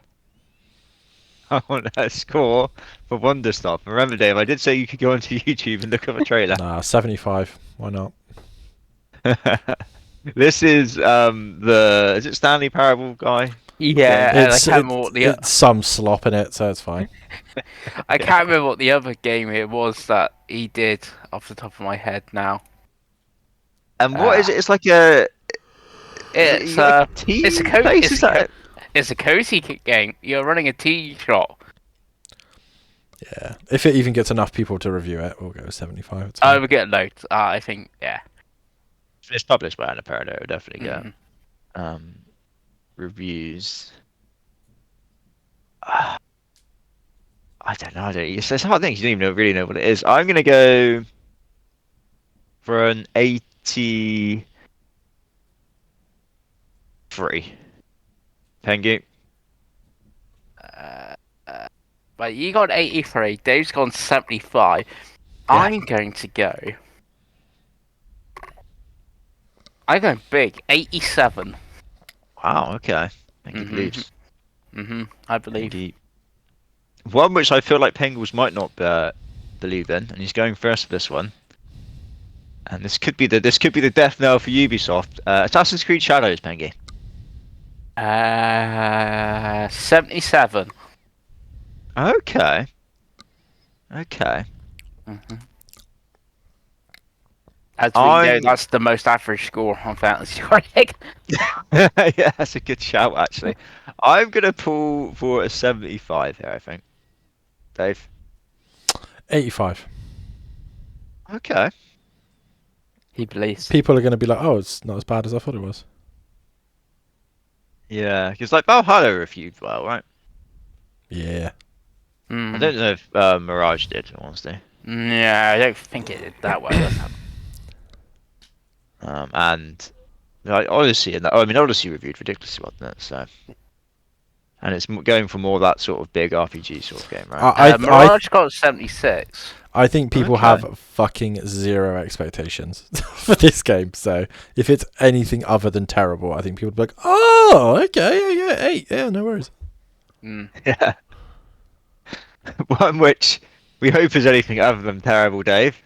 I want a score for Wonder Stop. Remember, Dave, I did say you could go onto YouTube and look up a trailer. Nah, 75. Why not? This is is it Stanley Parable guy? Yeah, and I It's, can't remember what it's some slop in it, so it's fine. I can't remember what the other game it was that he did off the top of my head now. And what is it? It's like a It's like tea place. Is that it? it's a cozy game. You're running a tea shop. Yeah. If it even gets enough people to review it, we'll go 75. It's I fine. would get loads. I think, yeah. It's published by Annapurna. It would definitely get Mhm. reviews. I don't know. It's hard thing. You don't even really know what it is. I'm gonna go for an 83. Pengi. But you got 83. Dave's gone 75. I'm going to go. I'm going big. 87. Wow. Okay. Pengi believes. I believe. Pengi. One which I feel like Pengals might not believe in, and he's going first for this one. And this could be the death knell for Ubisoft. Assassin's Creed Shadows, Pengi. 77. Okay. Okay. As we know, that's the most average score on Fantasy Critic. Yeah, that's a good shout, actually. I'm going to pull for a 75 here, I think. Dave? 85. Okay. He believes. People are going to be like, oh, it's not as bad as I thought it was. Yeah, because like Valhalla reviewed well, right? Yeah. I don't know if Mirage did, honestly. Yeah, I don't think it did that well. And like Odyssey, Odyssey reviewed ridiculously, wasn't it? So, and it's going for more that sort of big RPG sort of game, right? Mirage got 76. I think people have fucking zero expectations for this game. So if it's anything other than terrible, I think people would be like, oh, okay, yeah, 8, yeah, no worries. Yeah. One which we hope is anything other than terrible, Dave.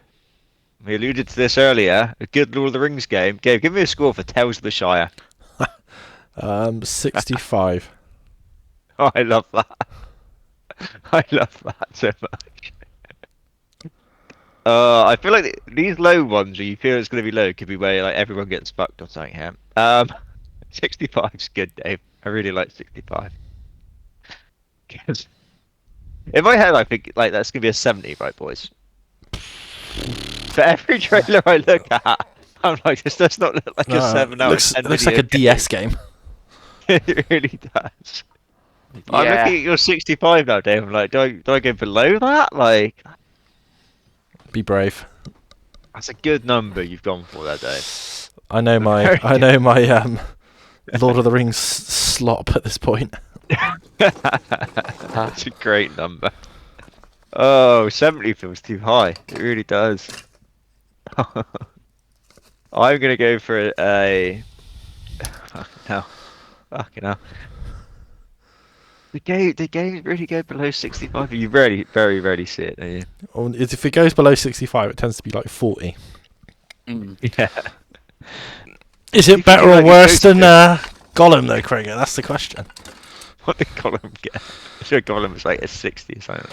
We alluded to this earlier. A good Lord of the Rings game. Gabe, give me a score for Tales of the Shire. 65. Oh, I love that. I love that so much. I feel like these low ones where you feel it's going to be low could be where like everyone gets fucked or something here. 65 is good, Dave. I really like 65. Because in my head, I think like that's going to be a 70, right, boys? For every trailer I look at, I'm like, this does not look like a 7 out of 10. Looks like a DS game. It really does. Yeah. I'm looking at your 65 now, Dave. I'm like, do I go below that? Like, Be brave. that's a good number you've gone for there, Dave. I know my Lord of the Rings slop at this point. That's a great number. Oh, 70 feels too high. It really does. I'm gonna go for a. Fucking hell. The games really go below 65. You very rarely see it, don't you? If it goes below 65, it tends to be like 40. Yeah. Is You it can better do or like you worse supposed than to. Gollum though, Krieger? That's the question. What did Gollum get? I'm sure Gollum was like a 60 or something.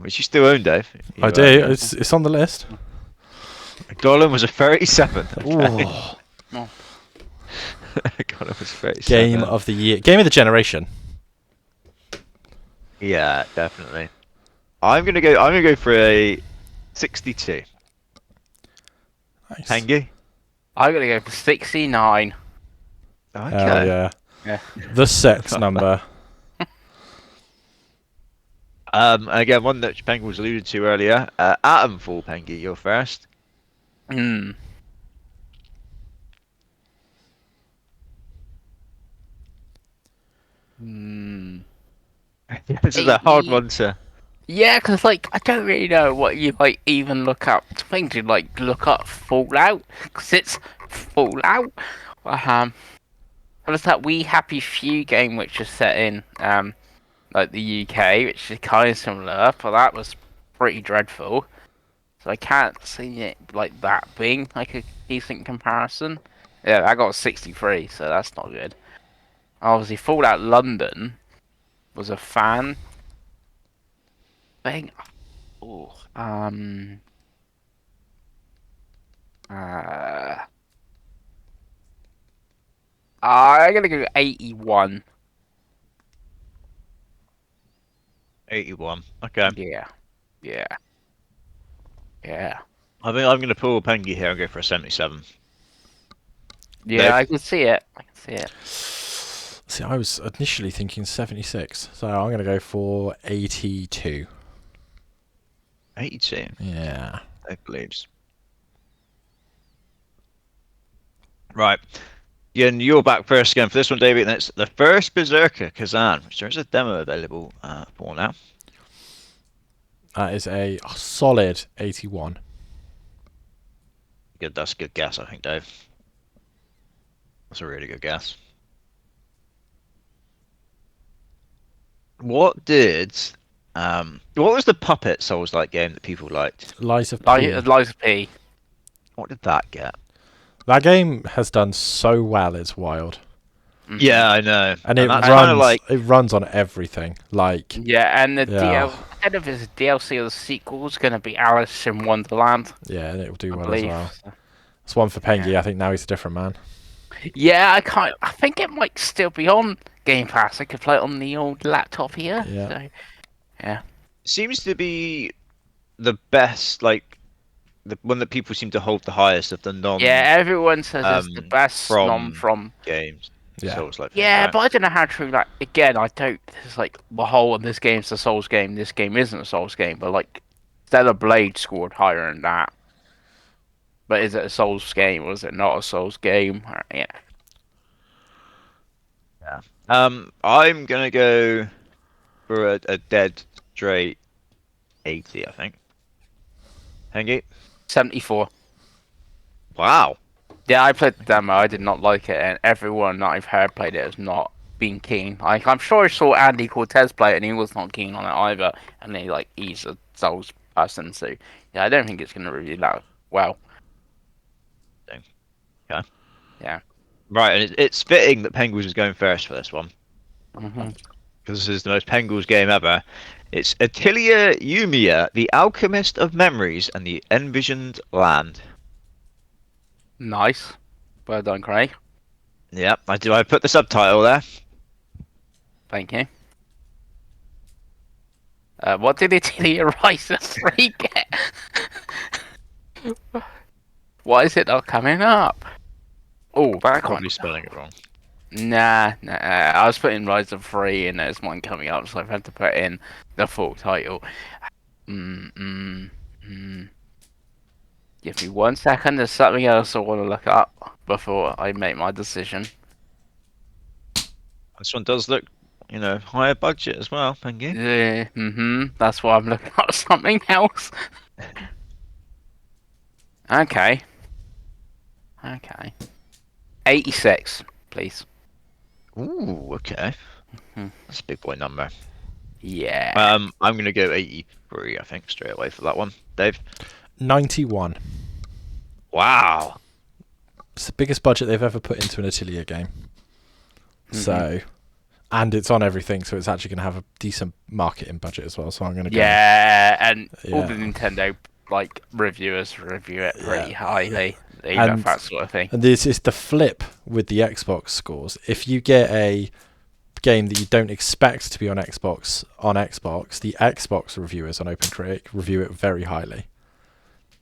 Which you still own, Dave. I You, do. It's on the list. Gollum was a 37. Okay. Ooh. Oh. Gollum was 37. Game of the year. Game of the generation. Yeah, definitely. I'm gonna go for a 62. Nice. Pengi? I'm gonna go for 69. Hell Okay. yeah. Yeah. The sex number. Again, one that Pengi was alluded to earlier. Atomfall, Pengi, you're first. Hmm. Hmm. This is a hard one to. Yeah, because like I don't really know what you like even look up. Things you like look up Fallout because it's Fallout. There's that We Happy Few game which is set in like the UK, which is kind of similar, but that was pretty dreadful. So I can't see it like that being like a decent comparison. Yeah, I got 63, so that's not good. Obviously, Fallout London was a fan thing. Oh, uh, I'm gonna go 81. 81. Okay. Yeah, yeah, yeah, I think I'm going to pull Pengi here and go for a 77. yeah. Dave? I can see it. I can see it. See, I was initially thinking 76, so I'm going to go for 82. 82. Yeah. Dave believes. Right. Yeah, and you're back first again for this one, David. And it's the first Berserker Kazan, which there is a demo available for now. That is a solid 81. Good, that's a good guess, I think, Dave. That's a really good guess. What did what was the Puppet Souls-like game that people liked? Lies of P. Liza P. What did that get? That game has done so well, it's wild. Yeah, I know. And it that's kind of runs like it runs on everything. Like Yeah, and the yeah. I don't know if it's a DLC or the sequel is gonna be Alice in Wonderland. Yeah, and it will do I well believe. as well. It's one for Pengi. Yeah. I think now he's a different man. Yeah, I think it might still be on Game Pass. I could play it on the old laptop here. Yeah. So, yeah. seems to be the best, like the one that people seem to hold the highest of the non Yeah, everyone says it's the best from from. games. Yeah. Souls-like things, Yeah, right? but I don't know how true. Like again, I don't. It's like the whole of this game's a Souls game. This game isn't a Souls game, but like Stellar Blade scored higher than that. But is it a Souls game or is it not a Souls game? Yeah. I'm gonna go for a dead straight 80, I think. Pengi? 74. Wow. Yeah, I played the demo. I did not like it, and everyone that I've heard played it has not been keen. Like, I'm sure I saw Andy Cortez play it, and he was not keen on it either. And he's a Souls person, so yeah, I don't think it's gonna really that well. Okay. Yeah. Right, and it's fitting that Penguins is going first for this one, Hmm. because this is the most Penguins game ever. It's Atelier Yumiya, the Alchemist of Memories and the Envisioned Land. Nice. Well done, Craig. Yep, I put the subtitle there. Thank you. What did Atelier Riser 3 get? Why is it not coming up? Oh, that Probably can't. spelling it wrong. Nah. I was putting Rise of 3 and there's one coming up, so I've had to put in the full title. Give me 1 second, there's something else I want to look up before I make my decision. This one does look, higher budget as well, Pengi. That's why I'm looking up something else. Okay. 86, please. Ooh, okay. Mhm. That's a big boy number. Yeah. I'm gonna go 83. I think straight away for that one. Dave. 91. Wow. It's the biggest budget they've ever put into an Atelier game. Mhm. So, and it's on everything, so it's actually going to have a decent marketing budget as well. So I'm going to go. Yeah, and all the Yeah. Nintendo reviewers review it pretty Yeah. highly. They And- love that sort of thing. And this is the flip with the Xbox scores. If you get a game that you don't expect to be on Xbox, the Xbox reviewers on OpenCritic review it very highly.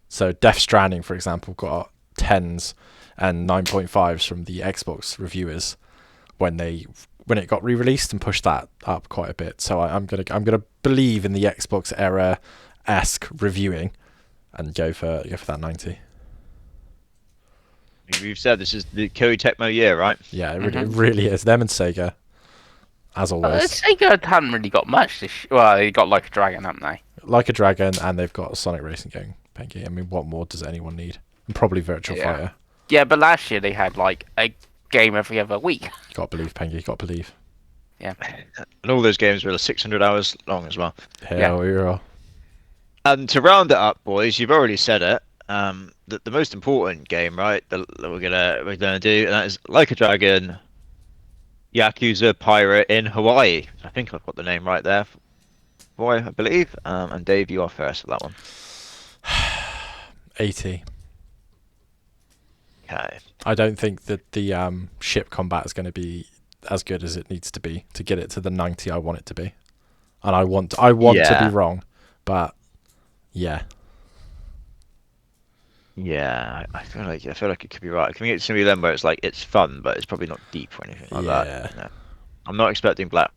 So Death Stranding, for example, got 10s and 9.5s from the Xbox reviewers when it got re-released, and pushed that up quite a bit. So I'm gonna believe in the Xbox era-esque reviewing and go for that 90. We've said this is the Koei Tecmo year, right? Yeah, it really is. Them and Sega, as always. Sega hadn't really got much this. Well, they got Like a Dragon, haven't they? Like a Dragon, and they've got a Sonic Racing game, Pengi. I mean, what more does anyone need? And probably Virtual Yeah. Fighter. Yeah, but last year they had like a game every other week. Got to believe, Pengi. Got to believe. Yeah. And all those games were 600 hours long as well. Hell yeah. And to round it up, boys, you've already said it. The most important game, right? That we're gonna do, and that is Like a Dragon, Yakuza Pirate in Hawaii. I think I've got the name right there. Boy, I believe. And Dave, you are first for that one. 80. Okay. I don't think that the ship combat is going to be as good as it needs to be to get it to the 90 I want it to be. And I want to Yeah. be wrong, but yeah. Yeah, I feel like it could be right. I think it's gonna be them where it's like it's fun, but it's probably not deep or anything like Yeah. that. No. I'm not expecting black.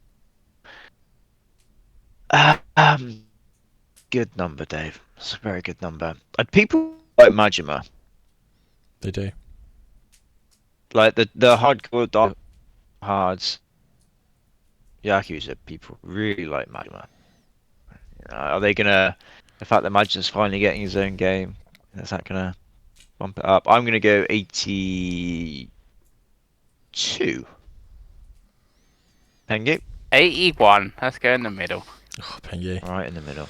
Good number, Dave. It's a very good number. People like Majima, They do. like the hardcore dark hards. Yakuza people really like Majima. Are they gonna? The fact that Majima's finally getting his own game, is that gonna bump it up? I'm gonna go 82. Pengi, 81. Let's go in the middle. Oh, Pengi. right in the middle.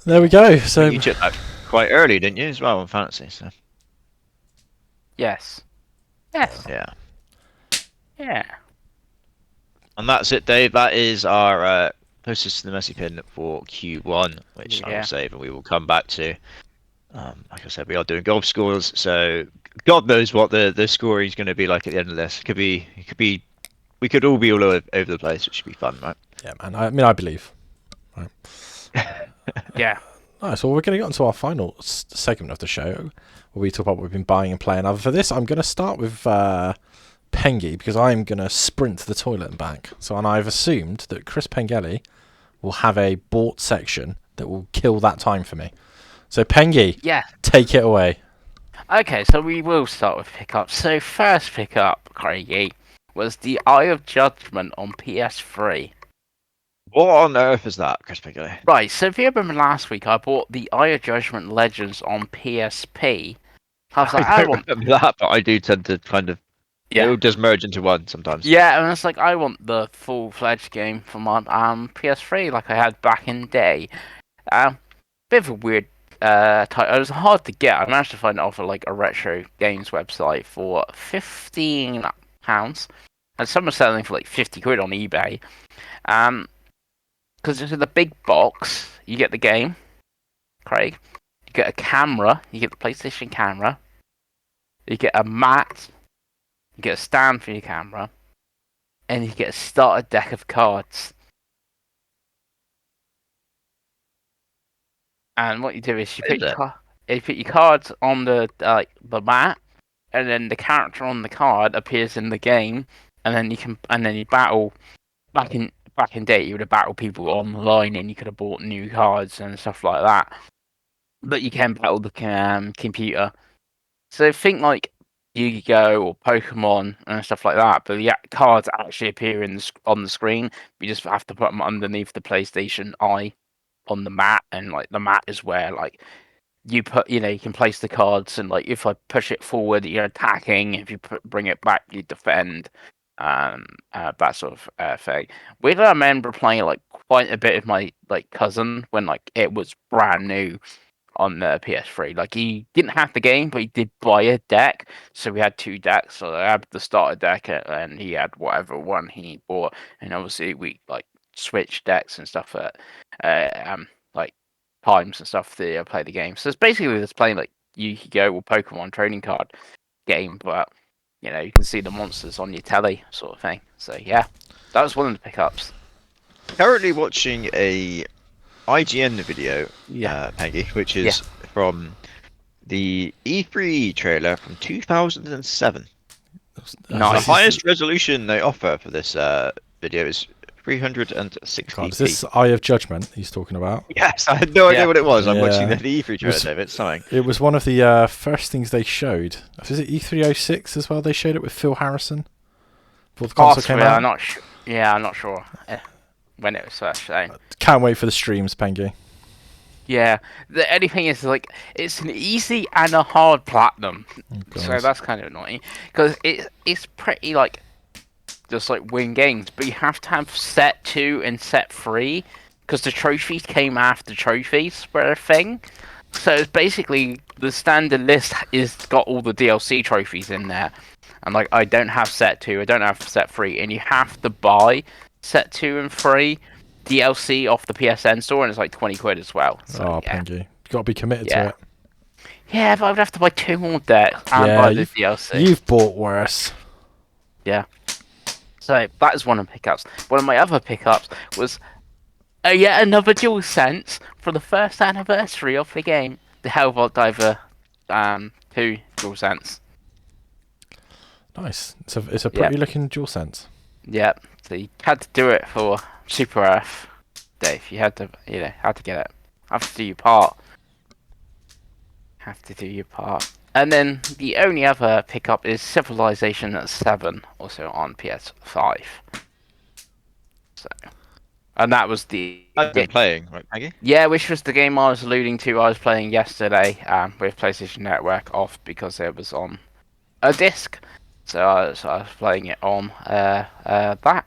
There we go. So You took that quite early, didn't you, as well on fantasy? So Yes. Yes. yeah, Yeah. and that's it, Dave. That is our closest to the messy pin for Q1, which I Yeah. will save and we will come back to. Like I said, we are doing golf scores, so God knows what the scoring is going to be like at the end of this. It could be. We could all be all over the place, which should be fun, right? yeah, man. I mean, I believe. Right. Yeah. Nice. Well, we're going to get on to our final segment of the show, where we talk about what we've been buying and playing. For this, I'm going to start with Pengi, because I'm going to sprint to the toilet and back. And I've assumed that Chris Pengelly will have a bought section that will kill that time for me. So Pengi, Yeah. take it away. Okay, so we will start with pickups. So first pickup, Craigie, was the Eye of Judgment on PS3. What on earth is that, Chris Pigley? Right, so if you remember last week, I bought the Eye of Judgment Legends on PSP. I was like, I I don't want... remember that, but I do tend to kind of. Yeah. It'll just merge into one sometimes. Yeah, and it's like, I want the full-fledged game for my PS3 like I had back in the day. Bit of a weird title. It was hard to get. I managed to find it off of like a retro games website for £15. And some are selling for like 50 quid on eBay. Because it's in the big box, you get the game, Craig. You get a camera, you get the PlayStation camera. You get a mat, you get a stand for your camera, and you get a starter deck of cards. And what you do is you put your cards on the mat, and then the character on the card appears in the game, and then you battle. Back in day, you would have battled people online, and you could have bought new cards and stuff like that. But you can battle the computer. So think like Yu-Gi-Oh or Pokemon and stuff like that. But the cards actually appear on the screen. You just have to put them underneath the PlayStation Eye on the mat, and like the mat is where like you can place the cards, and like if I push it forward, you're attacking. If you bring it back, you defend. that sort of thing. Weirdly, I remember playing like quite a bit of my like cousin when like it was brand new on the PS3. Like he didn't have the game, but he did buy a deck. So we had 2 decks. So I had the starter deck, and he had whatever one he bought. And obviously we like switched decks and stuff at like times and stuff to play the game. So it's basically just playing like Yu-Gi-Oh or Pokemon trading card game, but you can see the monsters on your telly, sort of thing. So yeah, that was one of the pickups. Currently watching a IGN video, Yeah. Pengi, which is from the E3 trailer from 2007. Nice. The highest resolution they offer for this video is God, 360p. is this Eye of Judgment he's talking about? Yes, I had no idea Yeah. what it was. I'm watching Yeah. the E3 trailer, David. It's something. It was one of the first things they showed. Was it E306 as well? They showed it with Phil Harrison before the console came Possibly, out. I'm not sure. Yeah, I'm not sure when it was first shown. Can't wait for the streams, Pengi. Yeah, the only thing is like it's an easy and a hard platinum, Oh, so God. that's kind of annoying because it's pretty like just like win games, but you have to have set 2 and set 3 because the trophies came after trophies were a thing. So it's basically the standard list is got all the DLC trophies in there, and like I don't have set 2, I don't have set 3, and you have to buy set 2 and 3 DLC off the PSN store, and it's like 20 quid as well. So, yeah. Pengi. You've got to be committed to Yeah. it. Yeah, but I would have to buy 2 more decks and Yeah, buy the DLC. You've bought worse. Yeah. So that is one of the pickups. One of my other pickups was yet another DualSense for the first anniversary of the game. The Hellvault Diver 2 DualSense. Nice. It's a pretty looking DualSense. Yep. So you had to do it for Super Earth, Dave. You had to had to get it. Have to do your part. Have to do your part. And then the only other pickup is Civilization 7, also on PS5. So, and that was the I've been playing, right, Pengi? yeah, which was the game I was alluding to. I was playing yesterday with PlayStation Network off because it was on a disc. So I was playing it on that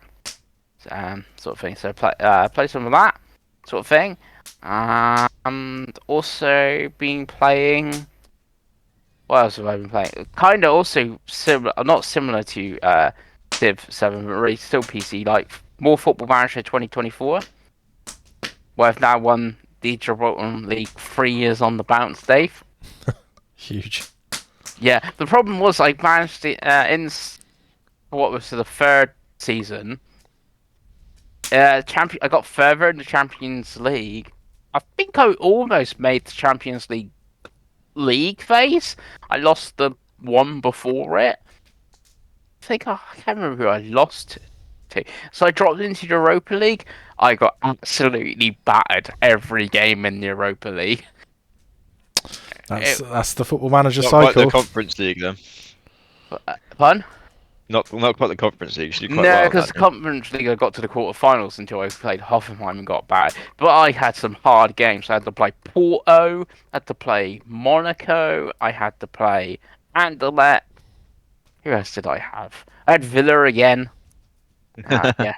sort of thing. So play some of that sort of thing. And also been playing. What else have I been playing? Kind of also similar, not similar to Civ 7, but really still PC. Like more Football Manager 2024. Where I've now won the Gibraltar League 3 years on the bounce, Dave. Huge. Yeah, the problem was I managed to, what was the 3rd season. I got further in the Champions League. I think I almost made the Champions League phase. I lost the one before it. I can't remember who I lost to. So I dropped into the Europa League. I got absolutely battered every game in the Europa League. That's the Football Manager Not cycle. quite the Conference League, then. Pardon? Not quite the Conference League. You did quite No, well because the Conference League I got to the quarterfinals until I played Hoffenheim and got battered. But I had some hard games. I had to play Porto, I had to play Monaco, I had to play Anderlecht. Who else did I have? I had Villa again. Yeah.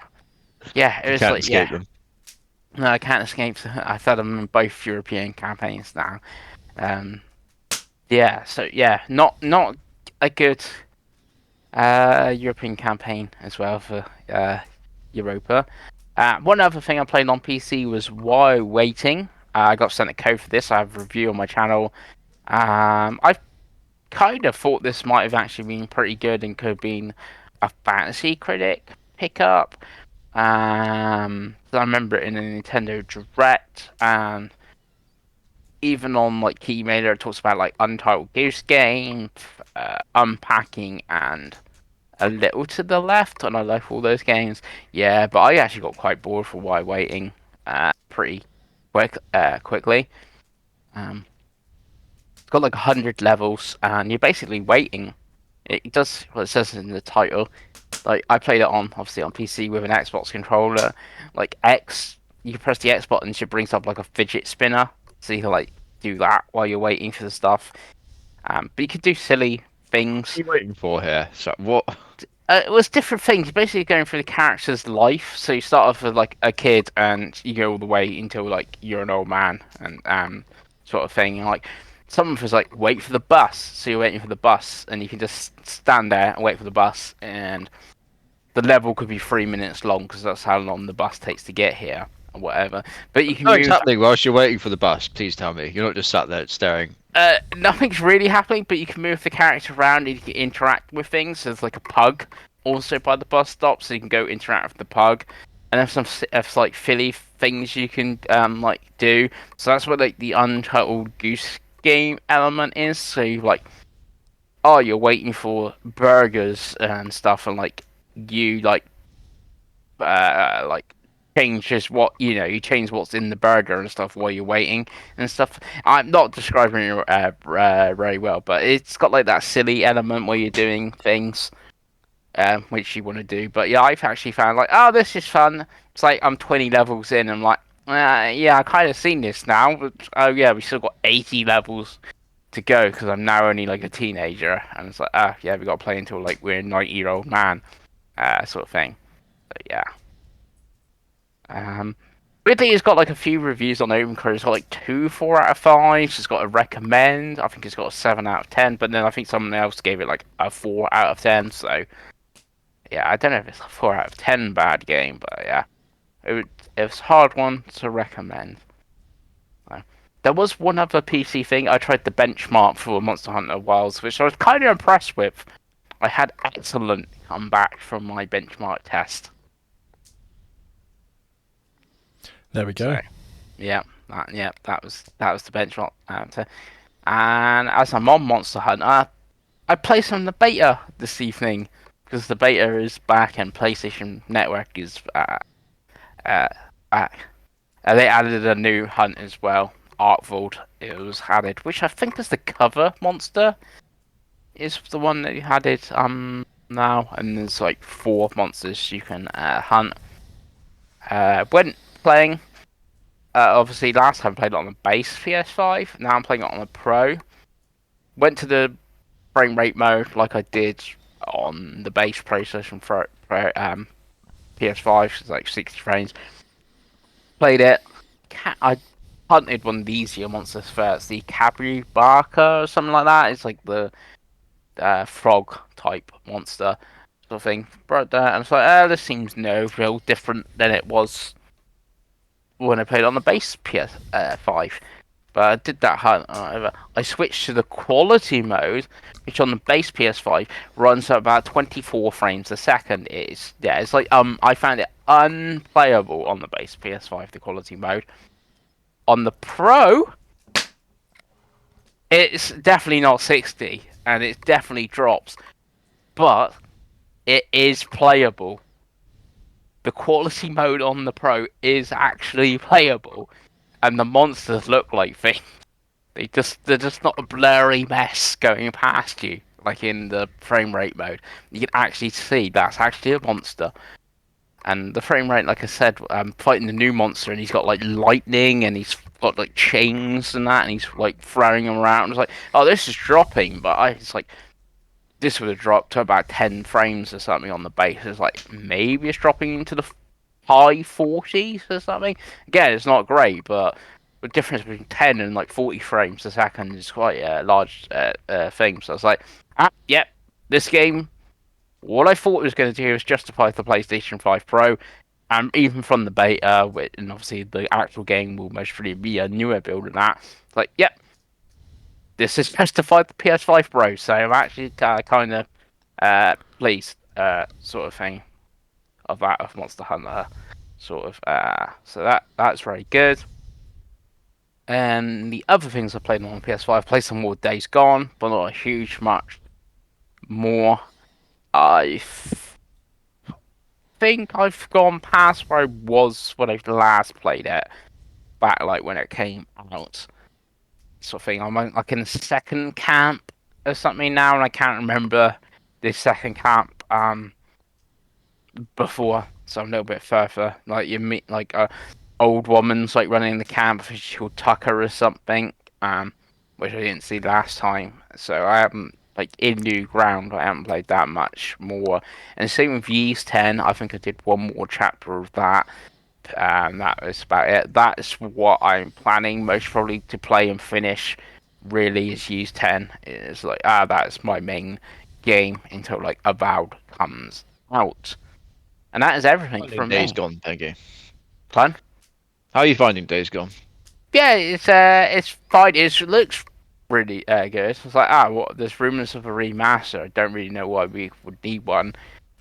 Yeah, it was Can't like, escape them. No, I can't escape. I've had them in both European campaigns now. Yeah, so yeah, not a good European campaign as well for Europa. One other thing I played on PC was While Waiting. I got sent a code for this. I have a review on my channel. I kind of thought this might have actually been pretty good and could have been a fantasy critic pickup. I remember it in a Nintendo Direct, and even on like Keymailer, it talks about like Untitled Goose Game, Unpacking, and A Little to the Left, and I like all those games. Yeah, but I actually got quite bored for While Waiting, pretty quickly. It's got like 100 levels, and you're basically waiting. It does what it says in the title. Like I played it obviously on PC with an Xbox controller. Like you can press the X button, it brings up like a fidget spinner, so you can like do that while you're waiting for the stuff. But you could do silly things. What are you waiting for here? So what? It was different things. You're basically going through the character's life. So you start off with like a kid, and you go all the way until like you're an old man, and sort of thing. And, like some of us like wait for the bus, so you're waiting for the bus, and you can just stand there and wait for the bus, and the level could be 3 minutes long because that's how long the bus takes to get here or whatever. But you can What's move. happening whilst you're waiting for the bus? Please tell me. You're not just sat there staring. Nothing's really happening, but you can move the character around and you can interact with things. There's like a pug also by the bus stop, so you can go interact with the pug. And there's some like silly things you can like do. So that's what like the Untitled Goose Game element is. So you like, oh, you're waiting for burgers and stuff, and like you like changes what you change what's in the burger and stuff while you're waiting and stuff. I'm not describing it very well, but it's got like that silly element where you're doing things which you want to do. But yeah, I've actually found like, oh, this is fun. It's like I'm 20 levels in. I'm like, yeah, I kind of seen this now. But, oh yeah, we still got 80 levels to go because I'm now only like a teenager, and it's like, ah, yeah, we got to play until like we're a 90-year-old man, sort of thing. But yeah. Weirdly, it's got like a few reviews on OpenCore. It's got like 4 out of 5. It's got a recommend. I think it's got a 7 out of 10. But then I think someone else gave it like a 4 out of 10. So yeah, I don't know if it's a 4 out of 10 bad game, but yeah, it was a hard one to recommend. So, there was one other PC thing. I tried the benchmark for Monster Hunter Wilds, which I was kind of impressed with. I had excellent come back from my benchmark test. There we go. So, yeah, that was the benchmark answer. And as I'm on Monster Hunter, I played some of the beta this evening because the beta is back and PlayStation Network is back. They added a new hunt as well, Artvold. It was added, which I think is the cover monster. Is the one that you added now, and there's like 4 monsters you can hunt. Went playing. Obviously, last time I played it on the base PS5. Now I'm playing it on the Pro. Went to the frame rate mode like I did on the base PlayStation PS5. It's like 60 frames. Played it. I hunted one of the easier monsters first. The Barker or something like that. It's like the frog type monster sort of thing. Brought that and it's like, this seems no real different than it was when I played on the base PS5. But I did that hunt. I switched to the quality mode, which on the base PS5 runs at about 24 frames a second. It's like I found it unplayable on the base PS5, the quality mode. On the Pro, it's definitely not 60, and it definitely drops, but it is playable. The quality mode on the Pro is actually playable, and the monsters look like things. They're just not a blurry mess going past you like in the frame rate mode. You can actually see that's actually a monster. And the frame rate, like I said, I'm fighting the new monster, and he's got like lightning, and he's got like chains and that, and he's like throwing them around. It's like, oh, this is dropping, but it's like this would have dropped to about 10 frames or something on the base. It's like maybe it's dropping into the high 40s or something. Again, it's not great, but the difference between 10 and like 40 frames a second is quite a large thing. So I was like, yep, this game, what I thought it was going to do was justify the PlayStation 5 Pro. Even from the beta, and obviously the actual game will most probably be a newer build than that. It's like, yep, this is justified the PS5 Pro, so I'm actually kind of pleased, sort of thing, of Monster Hunter, sort of. So that's very good. And the other things I played on PS5, played some more Days Gone, but not a huge much more. I think I've gone past where I was when I last played it, back like when it came out. Sort of thing. I'm like in the second camp or something now, and I can't remember the second camp before, so I'm a little bit further. Like you meet like a old woman's like running the camp, she's called Tucker or something, which I didn't see last time, so I haven't like in New Ground. I haven't played that much more. And same with Ys 10. I think I did one more chapter of that. And that was about it. That's what I'm planning most probably to play and finish. Really, is Ys 10. It's like that's my main game until like Avowed comes out, and that is everything Finding from Days me. Gone, Pengi. Fun. How are you finding Days Gone? Yeah, it's fine. It looks really good. It's like what? There's rumors of a remaster. I don't really know why we would need one.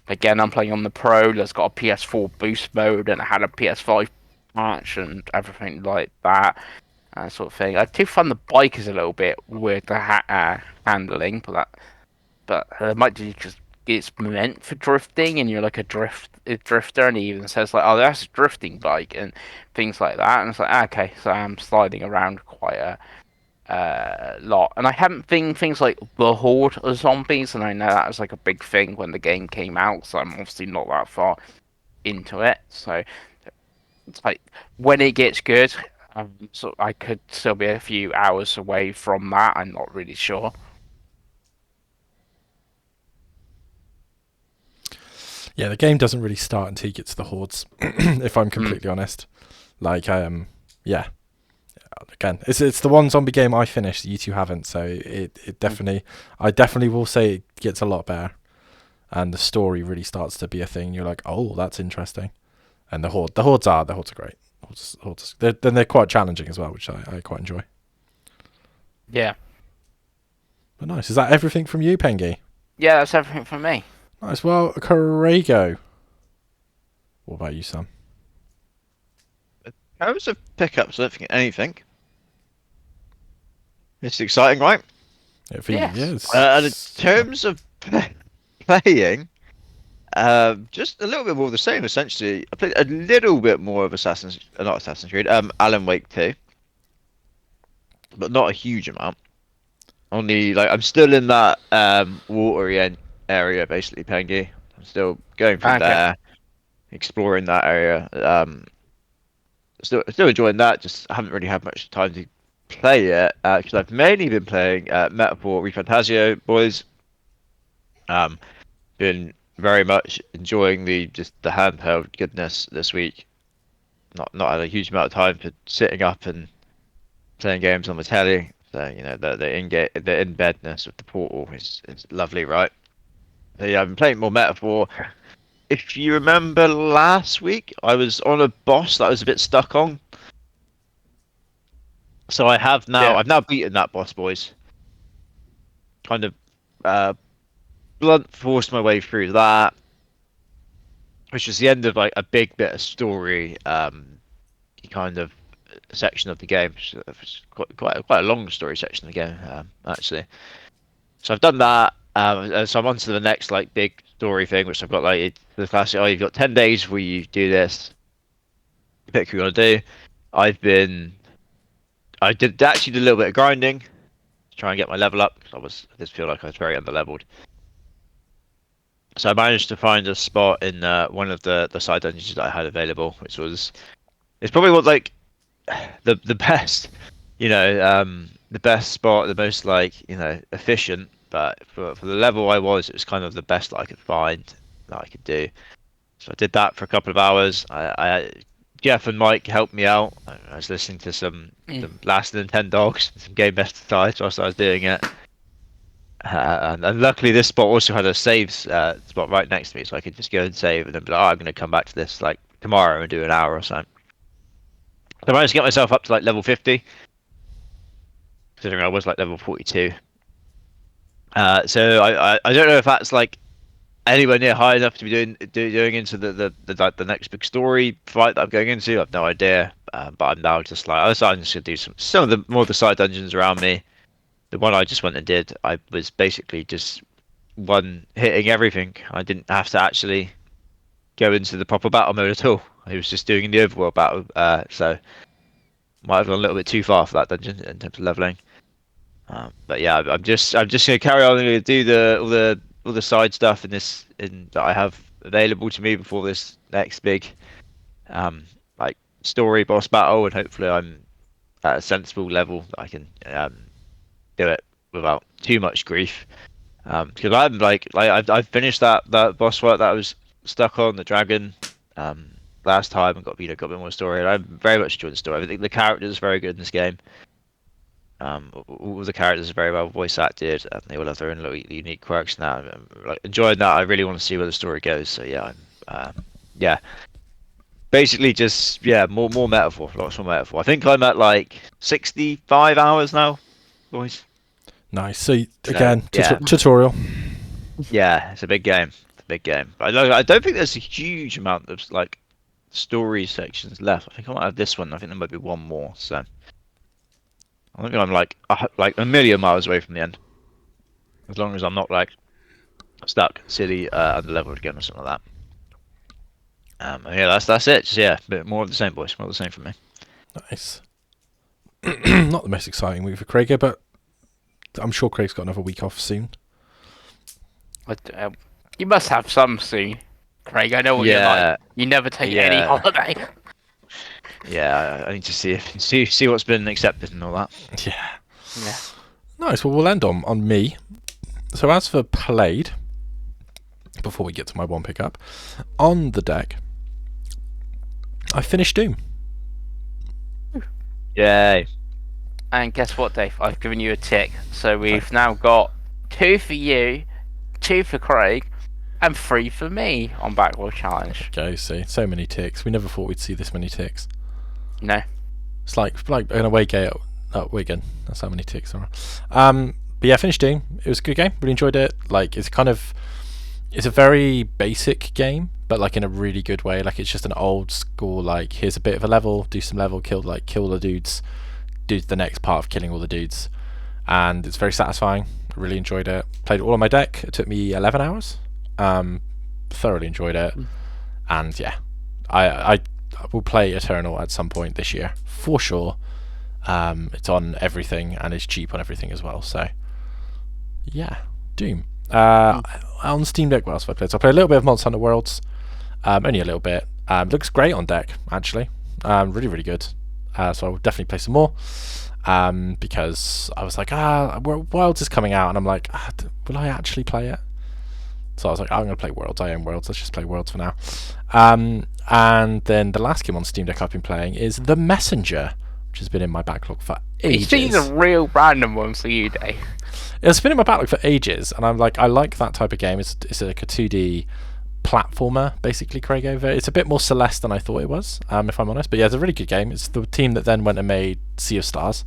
Again, I'm playing on the Pro. That's got a PS4 boost mode, and it had a PS5 patch and everything like that. Sort of thing. I do find the bike is a little bit weird the handling, but it might be just it's meant for drifting, and you're like a drifter, and he even says like, "Oh, that's a drifting bike," and things like that. And it's like, okay, so I'm sliding around quite a lot, and I haven't seen things like the horde of zombies, and I know that was like a big thing when the game came out, so I'm obviously not that far into it. So it's like when it gets good, so I could still be a few hours away from that. I'm not really sure. Yeah, the game doesn't really start until you get to the hordes. If I'm completely honest, like yeah. Again, it's the one zombie game I finished. You two haven't, so it definitely, I definitely will say it gets a lot better, and the story really starts to be a thing. You're like, oh, that's interesting, and the hordes are great. They're quite challenging as well, which I quite enjoy. Yeah. But nice. Is that everything from you, Pengi? Yeah, that's everything from me. Nice. Well, Corrego. What about you, Sam? In terms of pickups, I don't think anything. It's exciting, right? Yeah, for you, yes. And in terms of playing, just a little bit more of the same, essentially. I played a little bit more of not Assassin's Creed, Alan Wake 2, but not a huge amount. Only, like, I'm still in that watery area, basically, Pengi. I'm still going through there, exploring that area. Still enjoying that, just haven't really had much time to play it, because I've mainly been playing Metaphor ReFantazio, boys. Been very much enjoying the handheld goodness this week. Not had a huge amount of time for sitting up and playing games on the telly. So the in bedness of the Portal is lovely, right? So yeah, I've been playing more Metaphor. If you remember last week, I was on a boss that I was a bit stuck on. So I've now beaten that boss, boys. Kind of blunt forced my way through that, which was the end of like a big bit of story, kind of section of the game. It's quite a long story section of the game, actually. So I've done that. So I'm on to the next like big story thing, which I've got like the classic. Oh, you've got 10 days where you do this. Pick who you want to do. I did actually do a little bit of grinding to try and get my level up because I just feel like I was very underleveled. So I managed to find a spot in one of the side dungeons that I had available, which it's probably what like the best, the best spot, the most like efficient. But for the level I was, it was kind of the best that I could find that I could do. So I did that for a couple of hours. Jeff and Mike helped me out. I was listening to some Last of the 10 Dogs, some Game Best Sides whilst I was doing it. And luckily this spot also had a save spot right next to me, so I could just go and save and then be like, I'm going to come back to this like tomorrow and do an hour or so. So I managed to get myself up to like level 50, considering I was like level 42. So I don't know if that's like anywhere near high enough to be doing into the next big story fight that I'm going into. I've no idea, but I'm now just like I'm just gonna do some of the more of the side dungeons around me. The one I just went and did, I was basically just one hitting everything. I didn't have to actually go into the proper battle mode at all. I was just doing the overworld battle, so might have gone a little bit too far for that dungeon in terms of leveling. But yeah, I'm just gonna carry on. I'm gonna do all the side stuff that I have available to me before this next big like story boss battle, and hopefully I'm at a sensible level that I can do it without too much grief. Because I'm like I've finished that boss fight that I was stuck on the dragon last time and got a bit more story. And I very much enjoyed the story. I think the characters are very good in this game. All the characters are very well voice acted, and they all have their own little unique quirks now. I'm like enjoying that. I really want to see where the story goes. So yeah, yeah. Basically, just more metaphor, lots more metaphor. I think I'm at like 65 hours now, boys. Nice. So again, yeah. tutorial. Yeah, it's a big game. It's a big game. I don't think there's a huge amount of like story sections left. I think I might have this one. I think there might be one more. So I think I'm like a million miles away from the end. As long as I'm not like stuck city under leveled again or something like that. Yeah, that's it. Just a bit more of the same, boys. More of the same from me. Nice. Not the most exciting week for Craig, but I'm sure Craig's got another week off soon. You must have some soon, Craig. I know what you're like. You never take any holiday. Yeah, I need to see what's been accepted and all that. Yeah. Nice. Well, we'll end on me. So as for played, before we get to my one pickup, on the deck, I finished Doom. Yay. And guess what, Dave? I've given you a tick. So we've now got 2 for you, 2 for Craig, and 3 for me on Backlog Challenge. Okay, see, so many ticks. We never thought we'd see this many ticks. No. It's like an away game at Wigan. That's how many ticks there are. But yeah, finished Doom. It was a good game. Really enjoyed it. Like, it's a very basic game, but like in a really good way. Like, it's just an old school, like, here's a bit of a level, do some level, kill the dudes, do the next part of killing all the dudes. And it's very satisfying. I really enjoyed it. Played it all on my deck. It took me 11 hours. Thoroughly enjoyed it. And yeah, I will play Eternal at some point this year for sure. It's on everything and it's cheap on everything as well. So yeah, Doom. On Steam Deck, what else have I played? So I played a little bit of Monster Hunter Worlds. Only a little bit. Looks great on deck actually. Really, really good. So I'll definitely play some more. Because I was like, Worlds is coming out, and I'm like, will I actually play it? So I was like, I'm going to play Worlds. I own Worlds. Let's just play Worlds for now. And then the last game on Steam Deck I've been playing is The Messenger, which has been in my backlog for ages. These are real random ones for you, Dave. It's been in my backlog for ages, and I'm like, I like that type of game. It's like a 2D platformer, basically, Craig over. It's a bit more Celeste than I thought it was, if I'm honest. But yeah, it's a really good game. It's the team that then went and made Sea of Stars,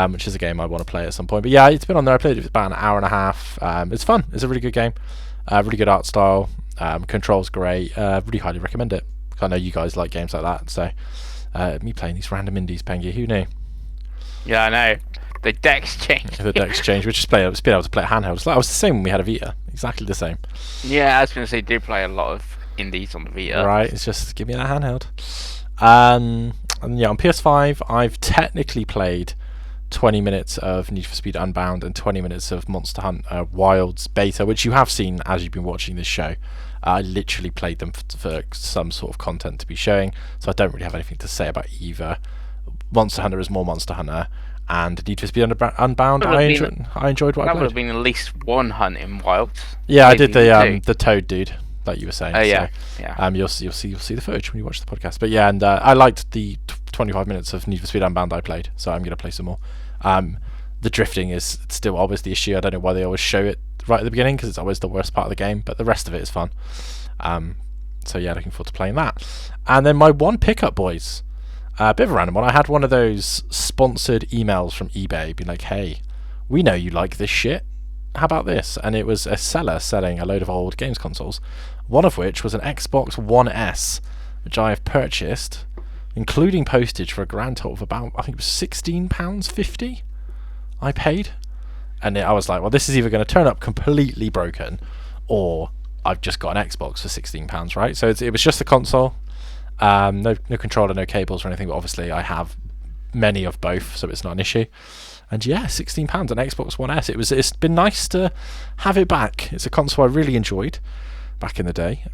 which is a game I want to play at some point. But yeah, it's been on there. I played it for about an hour and a half. It's fun. It's a really good game. Really good art style. Controls great. Really highly recommend it. I know you guys like games like that. So me playing these random indies, Pengi, who knew? Yeah, I know. The deck's changed. The deck's changed. We just been able to play it handheld. It was the same when we had a Vita. Exactly the same. Yeah, I was going to say, do play a lot of indies on the Vita. Right, it's just give me that handheld. And yeah, on PS5, I've technically played 20 minutes of Need for Speed Unbound and 20 minutes of Monster Hunter Wilds beta, which you have seen as you've been watching this show. I literally played them for some sort of content to be showing, so I don't really have anything to say about either. Monster Hunter is more Monster Hunter, and Need for Speed Unbound, I enjoyed what I played. That would have been at least one hunt in Wilds. Yeah, I did the Toad dude, like you were saying. Oh yeah, so, yeah. You'll see the footage when you watch the podcast. But yeah, and I liked the 25 minutes of Need for Speed Unbound I played, so I'm going to play some more. The drifting is still always the issue. I don't know why they always show it right at the beginning, because it's always the worst part of the game, but the rest of it is fun. So yeah, looking forward to playing that. And then my one pickup, boys. A bit of a random one. I had one of those sponsored emails from eBay being like, hey, we know you like this shit. How about this? And it was a seller selling a load of old games consoles, one of which was an Xbox One S, which I have purchased, including postage, for a grand total of about, I think it was £16.50 I paid. And I was like, well, this is either going to turn up completely broken, or I've just got an Xbox for £16, right? So it was just the console. No controller, no cables or anything, but obviously I have many of both, so it's not an issue. And yeah, £16, an Xbox One S. It's been nice to have it back. It's a console I really enjoyed back in the day.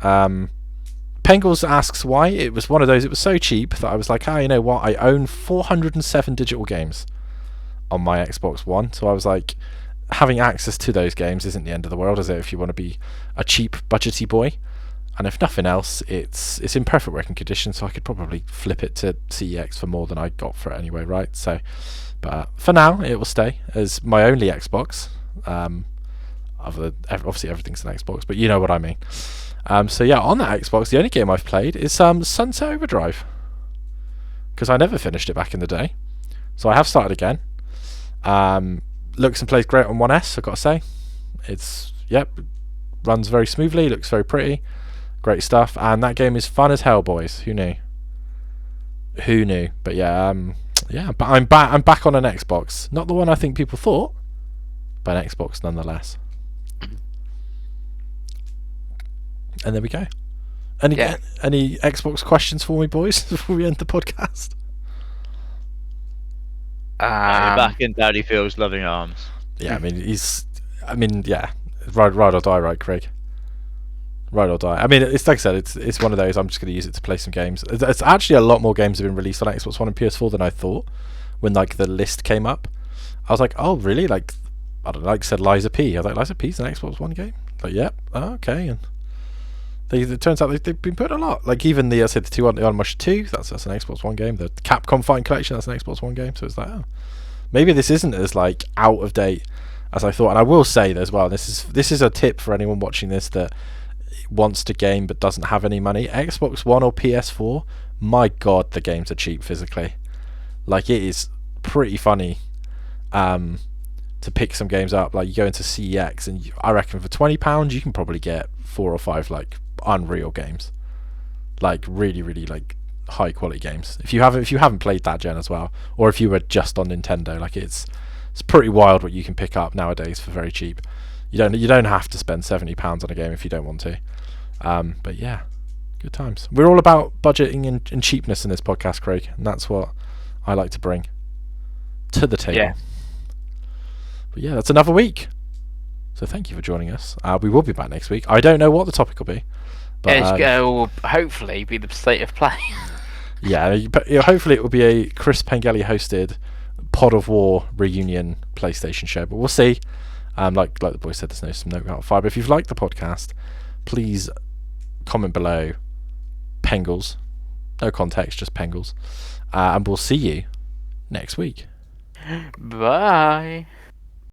Pengles asks why. It was one of those, it was so cheap that I was like, you know what, I own 407 digital games on my Xbox One, so I was like, having access to those games isn't the end of the world, is it? If you want to be a cheap, budgety boy, and if nothing else, it's in perfect working condition. So I could probably flip it to CEX for more than I got for it anyway, right? So, but for now, it will stay as my only Xbox. Obviously everything's an Xbox, but you know what I mean. So yeah, on that Xbox, the only game I've played is Sunset Overdrive, because I never finished it back in the day. So I have started again. Looks and plays great on 1S, I've got to say. It's, runs very smoothly, looks very pretty, great stuff, and that game is fun as hell, boys. Who knew? But yeah, but I'm back on an Xbox, not the one I think people thought, but an Xbox nonetheless. And there we go. Any Xbox questions for me, boys, before we end the podcast? You're back in Daddy Phil's loving arms. Yeah, ride or die, right, Craig? Ride or die. I mean, it's like I said, it's one of those. I'm just going to use it to play some games. It's actually a lot more games have been released on Xbox One and PS4 than I thought. When like the list came up, I was like, oh really? Like, I don't know. Like said, Liza P. I was like, Liza P's an Xbox One game. Like, yep, okay. And it turns out they've been putting a lot. Like even the 2 on the Onimusha 2. That's an Xbox One game. The Capcom Fighting Collection. That's an Xbox One game. So it's like, oh, maybe this isn't as like out of date as I thought. And I will say as well, this is a tip for anyone watching this that wants to game but doesn't have any money. Xbox One or PS4, my god, the games are cheap physically. Like, it is pretty funny to pick some games up. Like, you go into CEX and I reckon for £20 you can probably get 4 or 5 like Unreal games, like really like high quality games. If you haven't played that gen as well, or if you were just on Nintendo, like it's pretty wild what you can pick up nowadays for very cheap. You don't have to spend £70 on a game if you don't want to. But yeah, good times. We're all about budgeting and cheapness in this podcast, Craig, and that's what I like to bring to the table. Yeah. But yeah, that's another week. So thank you for joining us. We will be back next week. I don't know what the topic will be, but It will hopefully be the state of play. yeah, but hopefully it will be a Chris Pengelly hosted Pod of War reunion PlayStation show. But we'll see. Like the boy said, there's no out of fire. But if you've liked the podcast, please comment below Pengles. No context, just Pengles. And we'll see you next week. Bye.